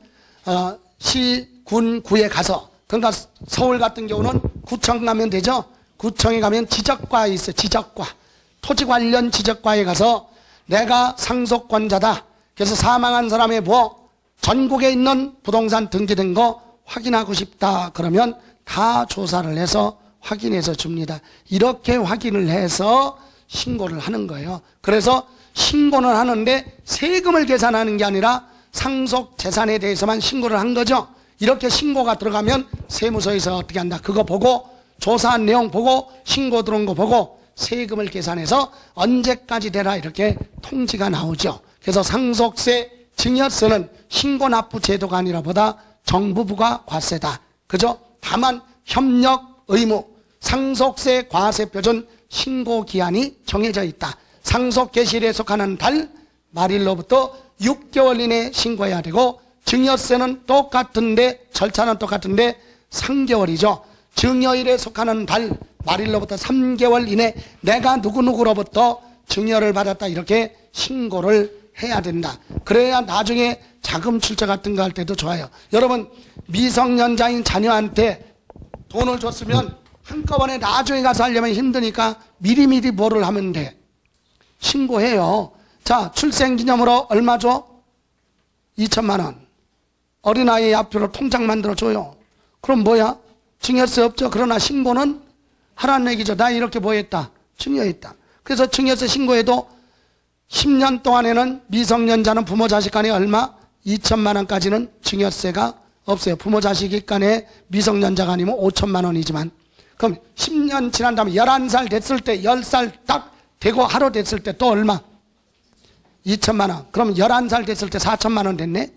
시, 군, 구에 가서, 그러니까 서울 같은 경우는 구청 가면 되죠. 구청에 가면 지적과에 있어요. 지적과. 토지 관련 지적과에 가서 내가 상속권자다. 그래서 사망한 사람의 전국에 있는 부동산 등기된 거 확인하고 싶다. 그러면 다 조사를 해서 확인해서 줍니다. 이렇게 확인을 해서 신고를 하는 거예요. 그래서 신고는 하는데 세금을 계산하는 게 아니라 상속 재산에 대해서만 신고를 한 거죠. 이렇게 신고가 들어가면 세무서에서 어떻게 한다. 그거 보고 조사한 내용 보고 신고 들어온 거 보고 세금을 계산해서 언제까지 되라 이렇게 통지가 나오죠. 그래서 상속세, 증여세는 신고 납부 제도가 아니라 보다 정부부가 과세다. 그죠? 다만 협력 의무, 상속세 과세표준 신고 기한이 정해져 있다. 상속 개시일에 속하는 달 말일로부터 6개월 이내에 신고해야 되고 증여세는 똑같은데 절차는 똑같은데 3개월이죠. 증여일에 속하는 달 말일로부터 3개월 이내 내가 누구누구로부터 증여를 받았다 이렇게 신고를 해야 된다. 그래야 나중에 자금 출처 같은 거 할 때도 좋아요. 여러분 미성년자인 자녀한테 돈을 줬으면 한꺼번에 나중에 가서 하려면 힘드니까 미리미리 뭐를 하면 돼. 신고해요. 자, 출생기념으로 얼마 줘? 2천만 원. 어린아이 앞으로 통장 만들어줘요. 그럼 뭐야? 증여세 없죠. 그러나 신고는 하라는 얘기죠. 나 이렇게 뭐 했다? 증여했다. 그래서 증여세 신고해도 10년 동안에는 미성년자는 부모 자식 간에 얼마? 2천만 원까지는 증여세가 없어요. 부모 자식 간에 미성년자가 아니면 5천만 원이지만 그럼 10년 지난 다음에 11살 됐을 때 10살 딱 되고 하루 됐을 때 또 얼마? 2천만 원. 그럼 11살 됐을 때 4천만 원 됐네?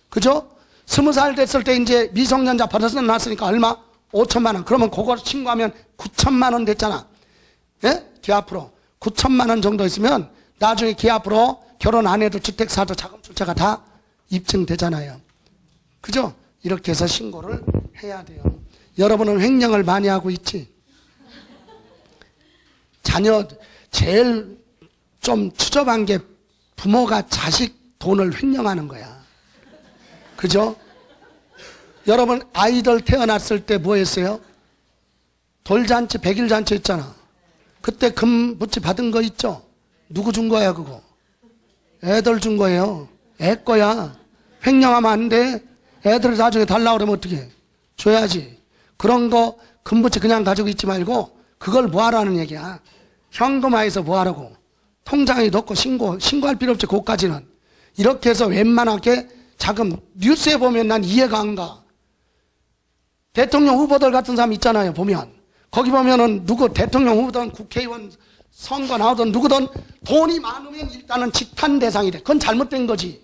그죠? 20살 됐을 때 이제 미성년자 벗어났으니까 얼마? 5천만 원. 그러면 그걸 신고하면 9천만 원 됐잖아. 예? 기 앞으로 9천만 원 정도 있으면 나중에 기 앞으로 결혼 안 해도 주택 사도 자금 출처가 다 입증되잖아요. 그죠? 이렇게 해서 신고를 해야 돼요. 여러분은 횡령을 많이 하고 있지? 자녀 제일 좀 추접한 게 부모가 자식 돈을 횡령하는 거야. 그죠? 여러분 아이들 태어났을 때 뭐 했어요? 돌잔치, 백일잔치 했잖아. 그때 금붙이 받은 거 있죠? 누구 준 거야 그거? 애들 준 거예요. 애 거야. 횡령하면 안 돼. 애들 나중에 달라고 그러면 어떻게 줘야지. 그런 거 금붙이 그냥 가지고 있지 말고 그걸 뭐 하라는 얘기야. 현금화해서 뭐 하라고. 통장에 넣고 신고할 필요 없지. 그것까지는. 이렇게 해서 웬만하게 자금 뉴스에 보면 난 이해가 안 가. 대통령 후보들 같은 사람 있잖아요. 보면 거기 보면은 누구 대통령 후보든 국회의원 선거 나오든 누구든 돈이 많으면 일단은 지탄 대상이 돼. 그건 잘못된 거지.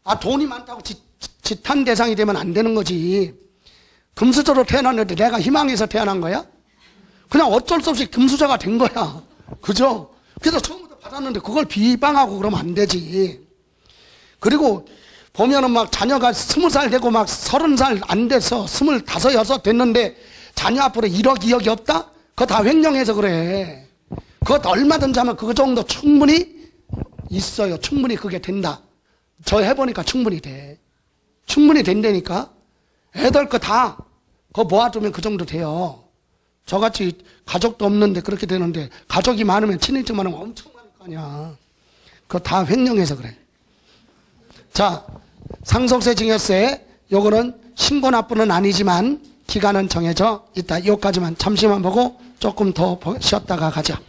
아 돈이 많다고 지탄 대상이 되면 안 되는 거지. 금수저로 태어났는데 내가 희망해서 태어난 거야? 그냥 어쩔 수 없이 금수저가 된 거야. 그죠? 그래서 처음부터 받았는데 그걸 비방하고 그러면 안 되지. 그리고 보면은 막 자녀가 20살 되고 막 30살 안 돼서 25, 6 됐는데 자녀 앞으로 1억, 2억이 없다? 그거 다 횡령해서 그래. 그것도 얼마든지 하면 그거 정도 충분히 있어요. 충분히 그게 된다. 저 해보니까 충분히 돼. 충분히 된다니까. 애들 거 다 그거 모아두면 그 정도 돼요. 저같이 가족도 없는데 그렇게 되는데 가족이 많으면 친인척 많으면 엄청 많을 거 아니야. 그거 다 횡령해서 그래. 자, 상속세 증여세 요거는 신고 납부는 아니지만 기간은 정해져 있다. 요까지만 잠시만 보고 조금 더 쉬었다가 가자.